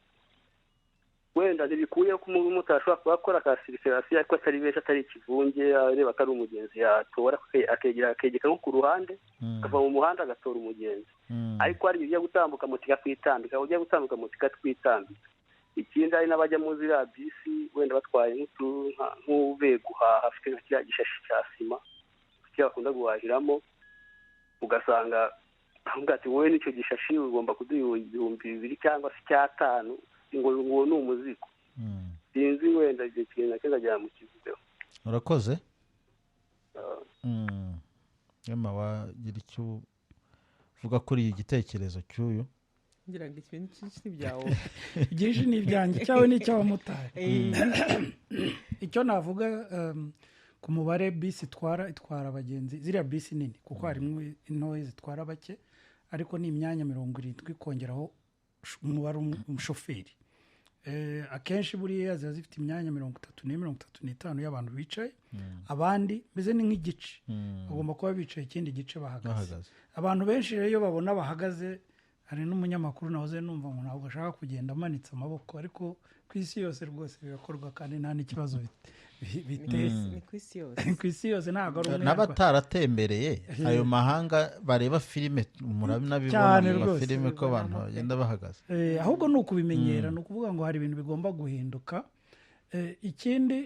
wenda ntibikuye ko umumotari ashobora kuba akora ka sirikirasiyo ariko atari benshi, atari ikivunge, areba ko ari umugenzi yatora akegeka nko ku ruhande, akava mu muhanda agatora umugenzi. Ariko hari ujya gutambuka mutika kwitambika, ujya gutambuka mutika twitambika. Ikindi, hari n'abajya mu ziriya bisi wenda batwaye nk'uvuye guhaha, afite nka kiriya gishashi cya sima kiriya bakunda guhahiramo, ugasanga avuga ati wowe n'icyo gishashi ugomba kuduha 2,000 cyangwa se 5,000 ngo ni umuzigo. Sinzi wenda igihe kintu nakizajya mu kivudeho. Urakoze. Yema wagira icyo uvuga kuri iyi gitekerezo cy'uyu? Ngira ngo ikintu cyinshi byawo byinshi ni ibyanjye, cyawe n'icy'abamotari. Icyo navuga ku mubare bisi itwara abagenzi, ziriya bisi nini, kuko harimo intoya zitwara bake, ariko ni imyanya 70 kongeraho umubare umushoferi. Akenshi buriya ziba zifite imyanya 34-35 y'abantu bicaye, abandi mbese ni nk'igice bagomba kuba bicaye, ikindi gice bahagaze. Abantu benshi rero iyo babona bahagaze hari n'umunyamakuru nahoze numva ngo ntabwo ashaka kugenda amanitse amaboko ariko ku isi yose rwose birakorwa kandi nta n'ikibazo biteye ku isi yose ntabwo ari umwe n'abataratembereye ayo mahanga bareba filime murabibona mu filime ko abantu bagenda bahagaze ahubwo ni ukubimenyera ni ukuvuga ngo hari ibintu bigomba guhinduka. Ikindi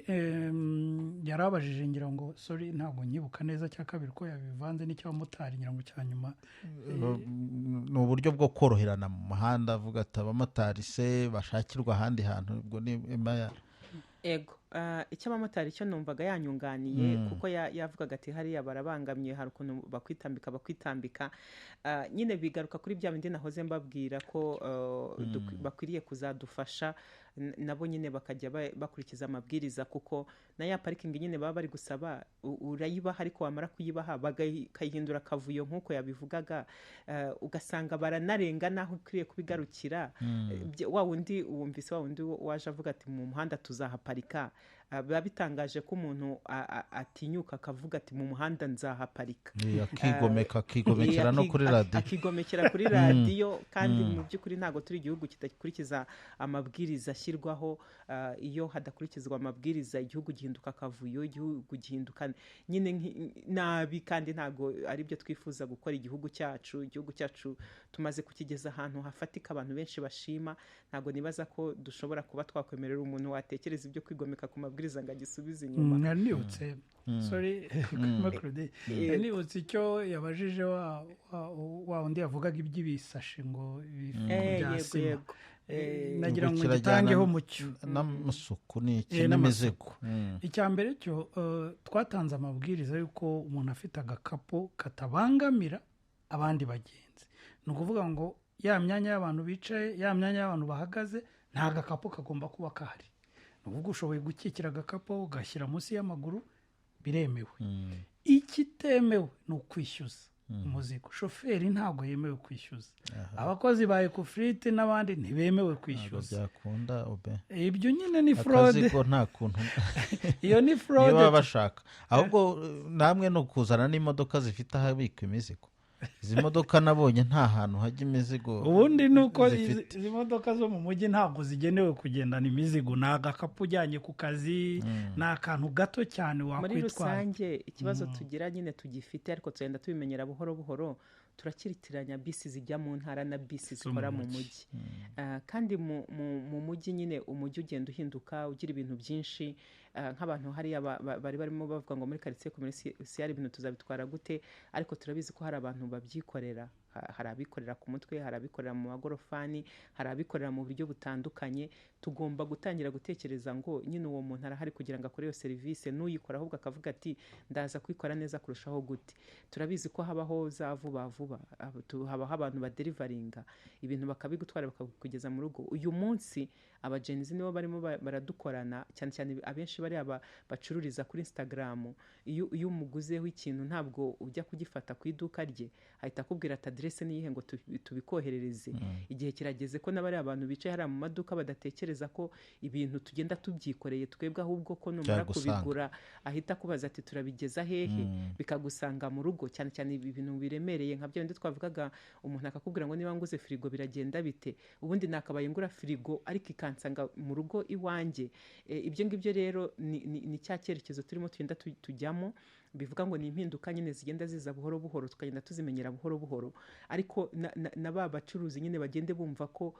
yarabajije ngira ngo sorry ntabwo nyibuka neza cya kabiri ko yabivanze n'icy'abamotari ngira ngo cya nyuma ni uburyo bwo koroherana mu muhanda avuga ati abamotari se bashakirwa ahandi hantu ubwo ni ego icy'abamotari cyo numvaga yanyunganiye kuko yavugaga ati hariya barabangamiye hari ukuntu bakwitambika nyine bigaruka kuri bya bindi nahoze mbabwira ko bakwiriye kuzadufasha nabo nyine bakajya bakurikiza amabwiriza kuko na ya parikingi nyine baba bari gusaba urayibaha ariko wamara kuyibaha bakayihindura akavuyo nk'uko yabivugaga ugasanga baranarenga naho ukwiriye kubigarukira wa wundi wumvise wa wundi waje avuga ati mu muhanda tuzahaparika biba bitangaje ko umuntu atinyuka akavuga ati mu muhanda nzahaparika akigomekera no kuri radiyo akigomekera kuri radiyo kandi mu by'ukuri ntabwo turi igihugu kidakurikiza amabwiriza ashyirwaho iyo hadakurikizwa amabwiriza igihugu gihinduka akavuyo igihugu gihinduka nyine nabi kandi ntabwo ari byo twifuza gukora igihugu cyacu tumaze kukigeza ahantu hafatika abantu benshi bashima ntabwo nibaza ko dushobora kuba twakwemerera umuntu watekereza ibyo kwigomeka ku mabwiriza ngo agisubize inyuma. Nibutse sorry nibutse icyo yabajije wa undi yavugaga iby'ibisashi ngo byasima nagira ngo gitangeho mucyo n'amasuku n'imizigo. Icya mbere cyo twatanze amabwiriza y'uko umuntu afite agakapu katabangamira abandi bagenzi ni ukuvuga ngo ya myanya y'abantu bicaye ya myanya y'abantu bahagaze nta gakapu kagomba kuba kahari. Ni ukuvuga ushoboye gukikira agakapu ugashyira munsi y'amaguru biremewe. Ikitemewe ni ukwishyuza umuzigo. Shoferi ntabwo yemewe kwishyuza, abakozi ba ekofiriti n'abandi ntibemewe kwishyuza. Ibyo nyine ni fraude. Akazigo nta kuntu iyo ni fraude niba bashaka ahubwo namwe no kuzana n'imodoka zifite ahabika imizigo. Izi modoka nabonye nta hantu hajya imizigo. Ubundi nuko izi modoka zo mu mujyi ntabwo zigenewe kugendana imizigo. Ni agakapu ujyanye ku kazi, ni akantu gato cyane wakwitwara. Muri rusange ikibazo tugira nyine tugifite ariko tugenda tubimenyera buhoro buhoro. Turakiritiranya bisi zijya mu ntara na bisi zikora mu mujyi kandi mu mujyi nyine umujyi ugenda uhinduka ugira ibintu byinshi nk'abantu hariya bari barimo bavuga ngo muri quartier commercial ibintu tuzabitwara gute ariko turabizi ko hari abantu babyikorera. Hari abikorera ku mutwe, hari abikorera mu magorofani, hari abikorera mu buryo butandukanye. Tugomba gutangira gutekereza ngo nyine uwo muntu arahari kugira ngo akore iyo serivisi n'uyikora ahubwo akavuga ati ndaza kwikora neza kurushaho gute. Turabizi ko habaho za vuba habaho abantu baderivaringa ibintu bakabigutwara bakakugeza mu rugo. Uyu munsi abagenzi nibo barimo baradukorana cyane cyane abenshi bari bacururiza kuri Instagram. Iyo umuguzeho ikintu ntabwo ujya kugifata ku iduka rye, ahita akubwira ati adresse niyihe ngo tubikoherereze. Igihe kirageze ko n'abari abantu bicaye hari mu maduka badatekereza ko ibintu tugenda tubyikoreye twebwe ahubwo ko numara kubigura ahita kubaza ati turabigeza hehe bikagusanga mu rugo. Cyane cyane ibintu biremereye nka byo ndi twavugaga umuntu akakubwira ngo niba nguze firigo biragenda bite, ubundi nakabaye ngura firigo ariko ikansanga mu rugo iwanjye. Ibyo ngibyo rero ni cya cyerekezo turimo tugenda tujyamo. Bivuga ngo ni impinduka nyine zigenda ziza buhoro buhoro tukagenda tuzimenyera buhoro buhoro ariko na ba bacuruzi nyine bagende bumva ko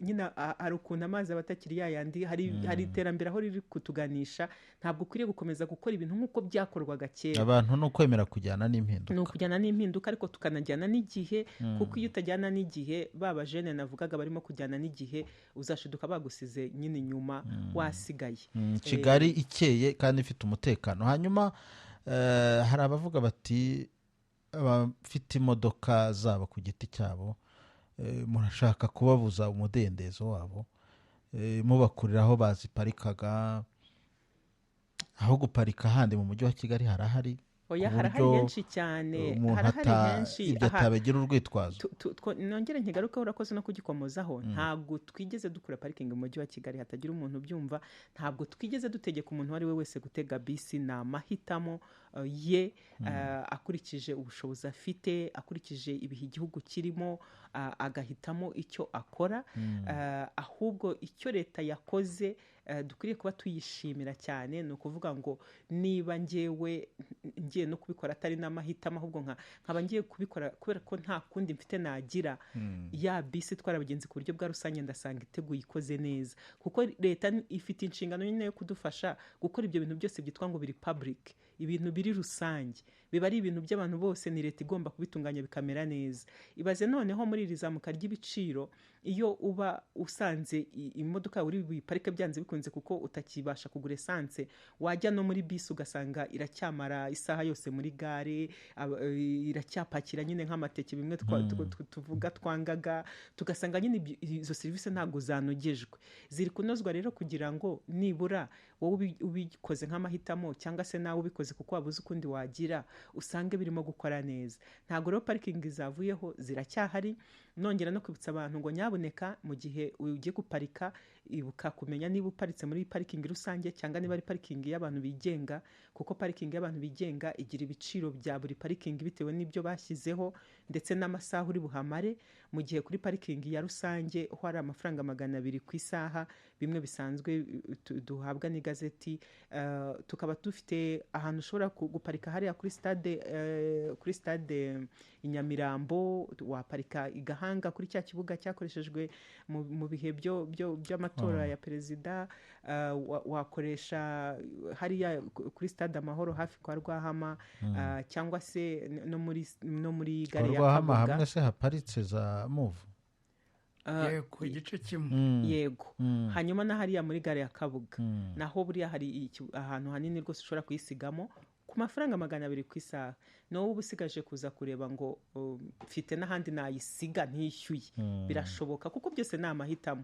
nyine hari ukuntu amazi abatakiri yayandi hari iterambere aho riri kutuganisha. Ntabwo ukwiriye gukomeza gukora ibintu nk'uko byakorwaga kera. Abantu no kwemera kujyana n'impinduka. No kujyana n'impinduka ariko tukanajyana n'igihe kuko iyo utajyana n'igihe baba jene navugaga barimo kujyana n'igihe uzashiduka bagusize nyine inyuma wasigaye. Kigali ikeye kandi ifite umutekano. Hanyuma hari abavuga bati abafite imodoka zabo ku giti cyabo murashaka kubabuza umudendezo wabo mubakurira aho baziparikaga aho guparika handi mu mujyi wa Kigali harahari oya harahari henshi cyane, harahari henshi ibyo atabagira urwitwazo. Nongere nkigaruka urakoze no kugikomozaho. Ntabwo twigeze dukora parking mu mujyi wa Kigali hatagira umuntu byumva. Ntabwo twigeze dutegeka umuntu wari we wese gutega bisi. Ni amahitamo ye akurikije ubushobozi afite, akurikije ibihe igihugu kirimo, agahitamo icyo akora. Ahubwo icyo leta yakoze dukwiriye kuba tuyishimira cyane, ni ukuvuga ngo niba ngiye no kubikora atari n'amahitamo, ahubwo nkaba ngiye kubikora kubera ko nta kundi mfite nagira, ya bisi itwara abagenzi ku buryo bwa rusange ndasanga iteguye ikoze neza, kuko leta ifite inshingano nyine yo kudufasha gukora ibyo bintu byose byitwa ngo biri public, ibintu biri rusange, biba ari ibintu by'abantu bose, ni leta igomba kubitunganya bikamera neza. Ibaze noneho muri iri zamuka ry'ibiciro, iyo uba usanze imodoka uri buyiparike byanze bikunze kuko utakibasha kugura esanse, wajya no muri bisi ugasanga iracyamara isaha yose muri gare, iracyapakira nyine nk'amateke bimwe tuvuga twangaga, tugasanga nyine izo serivisi ntabwo zanogejwe. Ziri kunozwa rero kugira ngo nibura wowe ubikoze nk'amahitamo cyangwa se nawe ubikoze kuko wabuze ukundi wagira, usange birimo gukora neza. Ntabwo rero parikingi zavuyeho, ziracyahari. Nongera no kwibutsa abantu ngo nyaboneka mu gihe ugiye guparika, ibuka kumenya niba uparitse muri parikingi rusange cyangwa niba ari parikingi y'abantu bigenga, kuko parikingi y'abantu bigenga igira ibiciro bya buri parikingi bitewe n'ibyo bashyizeho ndetse n'amasaha uri buhamare, mu gihe kuri parikingi ya rusange ho hari amafaranga 200 ku isaha, bimwe bisanzwe duhabwa n'igazeti. Tukaba dufite ahantu ushobora guparika hariya kuri stade Inyamirambo, waparika Igahanga kuri cya kibuga cyakoreshejwe mu bihe by'amatora ya perezida, wakoresha hariya kuri stade Amahoro hafi kwa Rwahama, cyangwa se no muri gare ya Kabuga. Hamwe se haparitse za Move ku igice kimwe, yego. Hanyuma na hariya muri gare ya Kabuga naho buriya hari ahantu hanini rwose ushobora kuyisigamo ku mafaranga 200 ku isaha. No ubu usigaje kuza kureba ngo mfite n'ahandi nayisiga ntishyuye, birashoboka kuko byose ni amahitamo.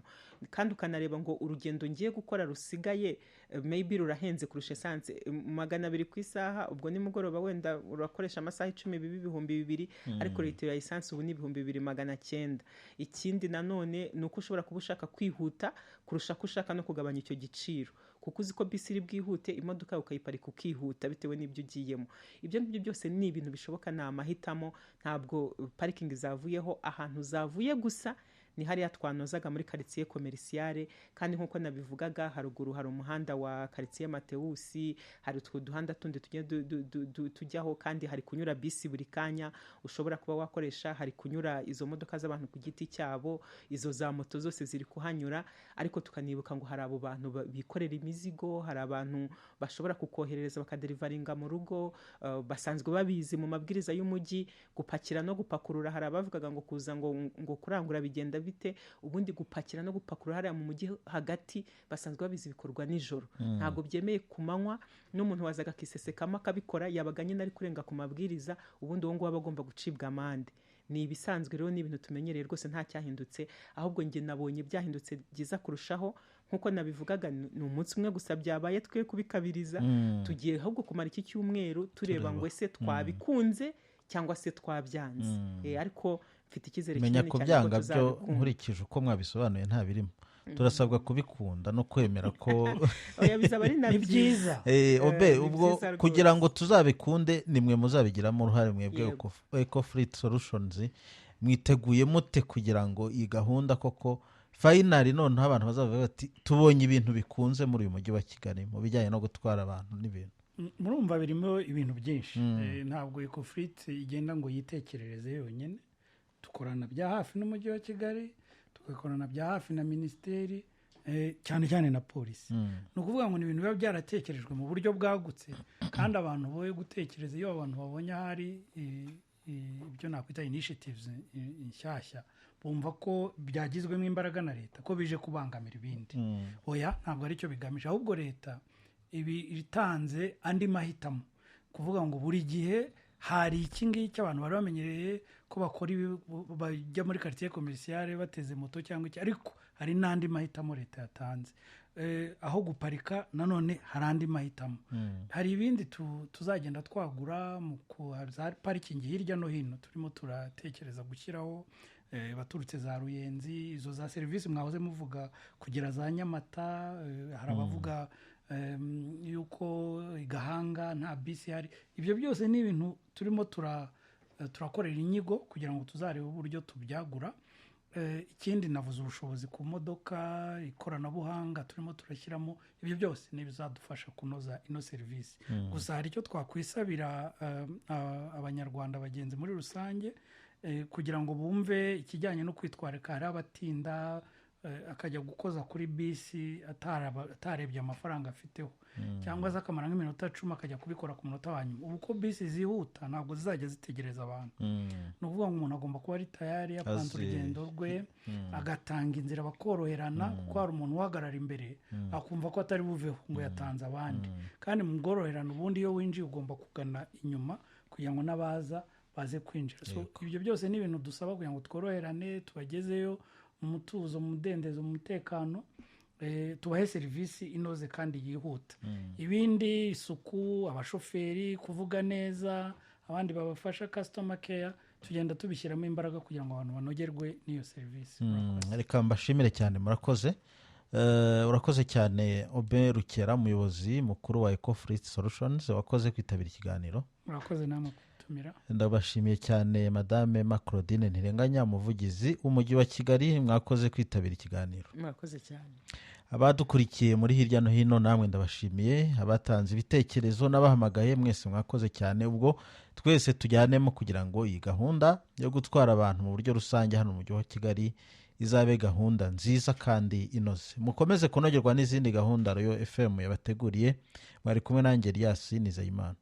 Kandi ukanareba ngo urugendo ngiye gukora rusigaye maybe rurahenze kurusha esanse, 200 ku isaha, ubwo ni mugoroba wenda urakoresha amasaha 10 2,000, ariko litiro ya esanse ubu ni 2,900. Ikindi nanone ni uko ushobora kuba ushaka kwihuta kurusha ko ushaka no kugabanya icyo giciro, kuko uzi ko bisi iri bwihute, imodoka ukayiparika ukihuta bitewe n'ibyo ugiyemo. Ibyo ngibyo byose ni ibintu bishoboka, ni amahitamo. Ntabwo parikingi zavuyeho. Ahantu zavuye gusa ni hariya twanozaga muri quartier commerciale, kandi nkuko nabivugaga haruguru hari umuhanda wa quartier Mateusi, hari uduhanda tundi tujyaho, kandi hari kunyura bisi buri kanya ushobora kuba wakoresha, hari kunyura izo modoka z'abantu ku giti cyabo, izo za moto zose ziri kuhanyura. Ariko tukanibuka ngo hari abo bantu bikorera imizigo, hari abantu bashobora kukoherereza bakaderivaringa mu rugo, basanzwe babizi mu mabwiriza y'umujyi, gupakira no gupakurura. Hari abavugaga ngo kuza ngo kurangura bigenda bite, ubundi gupakira no gupakurura hariya mu mujyi hagati basanzwe babizi bikorwa nijoro, ntabwo byemeye ku manywa. N'umuntu wazaga akisesekamo akabikora yabaga nyine ari kurenga ku mabwiriza, ubundi uwo nguwo aba agomba gucibwa amande. Ni ibisanzwe rero, ni ibintu tumenyereye rwose, nta cyahindutse. Ahubwo njye nabonye byahindutse byiza kurushaho. Nkuko nabivugaga, ni umunsi umwe gusa byabaye, twe kubikabiriza. Tugiye ahubwo kumara iki cyumweru tureba ngo ese twabikunze cyangwa se twabyanze. Ariko mfite icyizere menya ko byanga byo nkurikije uko mwabisobanuye nta birimo. Turasabwa kubikunda no kwemera ko bizaba ari na byiza. Ubwo kugira ngo tuzabikunde nimwe muzabigiramo uruhare, mwebwe Ecofleet Solutions. Mwiteguye mute kugira ngo iyi gahunda koko finally noneho abantu bazavuga bati tubonye ibintu bikunze muri uyu mujyi wa Kigali mu bijyanye no gutwara abantu n'ibintu? Murumva birimo ibintu byinshi. Ntabwo Ecofleet igenda ngo yitekerereze yonyine. Dukorana bya hafi n'umujyi wa Kigali, tugakorana bya hafi na minisiteri, cyane cyane na polisi. Ni ukuvuga ngo ni ibintu biba byaratekerejwe mu buryo bwagutse, kandi abantu boye gutekereza. Iyo abantu babonye hari ibyo nakwita initiatives inshyashya, bumva ko byagizwemo imbaraga na leta, ko bije kubangamira ibindi. Oya, ntabwo ari cyo bigamije. Ahubwo leta itanze andi mahitamo, kuvuga ngo buri gihe hari iki ngiki abantu bari bamenyereye ko bakora bajya muri quartier commerciale bateze moto cyangwa iki, ariko hari n'andi mahitamo leta yatanze. Aho guparika nanone hari andi mahitamo. Hari ibindi tuzagenda twagura mu za parikingi hirya no hino turimo turatekereza gushyiraho, baturutse za Ruyenzi, izo za serivisi mwahoze muvuga kugera za Nyamata, hari abavuga yuko Gahanga nta bisi hari. Ibyo byose ni ibintu turimo turakorera inyigo kugira ngo tuzarebe uburyo tubyagura. Ikindi navuze ubushobozi ku modoka, ikoranabuhanga turimo turashyiramo, ibyo byose ni bizadufasha kunoza ino serivisi. Gusa hari icyo twakwisabira abanyarwanda bagenzi muri rusange, kugira ngo bumve ikijyanye no kwitwarika. Hari abatinda akajya gukoza kuri bisi atarebye amafaranga afiteho, cyangwa se akamara nk'iminota 10 akajya kubikora ku munota wa nyuma. Ubu ko bisi zihuta ntabwo zizajya zitegereza abantu. Ni ukuvuga ngo umuntu agomba kuba ari tayari yapanze urugendo rwe, agatanga inzira bakoroherana, kuko hari umuntu uhagarara imbere akumva ko atari buveho ngo yatanze abandi. Kandi mu bworoherane ubundi iyo winjiye ugomba kugana inyuma kugira ngo n'abaza baze kwinjira. So ibyo byose ni ibintu dusaba kugira ngo tworoherane, tubagezeyo mu mutuzo, mu mudendezo, mu mutekano, tubahe serivisi inoze kandi yihuta. Ibindi isuku, abashoferi kuvuga neza, abandi babafasha customer care, tugenda tubishyiramo imbaraga kugira ngo abantu banogerwe n'iyo serivisi. Reka mbashimire cyane, murakoze. Urakoze cyane Obe Rukera, umuyobozi mukuru wa Ecofleet Solutions, wakoze kwitabira ikiganiro. Murakoze namwe. Ndabashimiye cyane Madame Macrodine Ntirenganya, umuvugizi w'umujyi wa Kigali, mwakoze kwitabira ikiganiro. Murakoze cyane. Abadukurikiye muri hirya no hino namwe ndabashimiye, abatanze ibitekerezo n'abahamagaye mwese mwakoze cyane. Ubwo twese tujyanemo kugira ngo iyi gahunda yo gutwara abantu mu buryo rusange hano mu mujyi wa Kigali izabe gahunda nziza kandi inoze. Mukomeze kunogerwa n'izindi gahunda Royal FM yabateguriye. Mwari kumwe nanjye Elias Nizeyimana.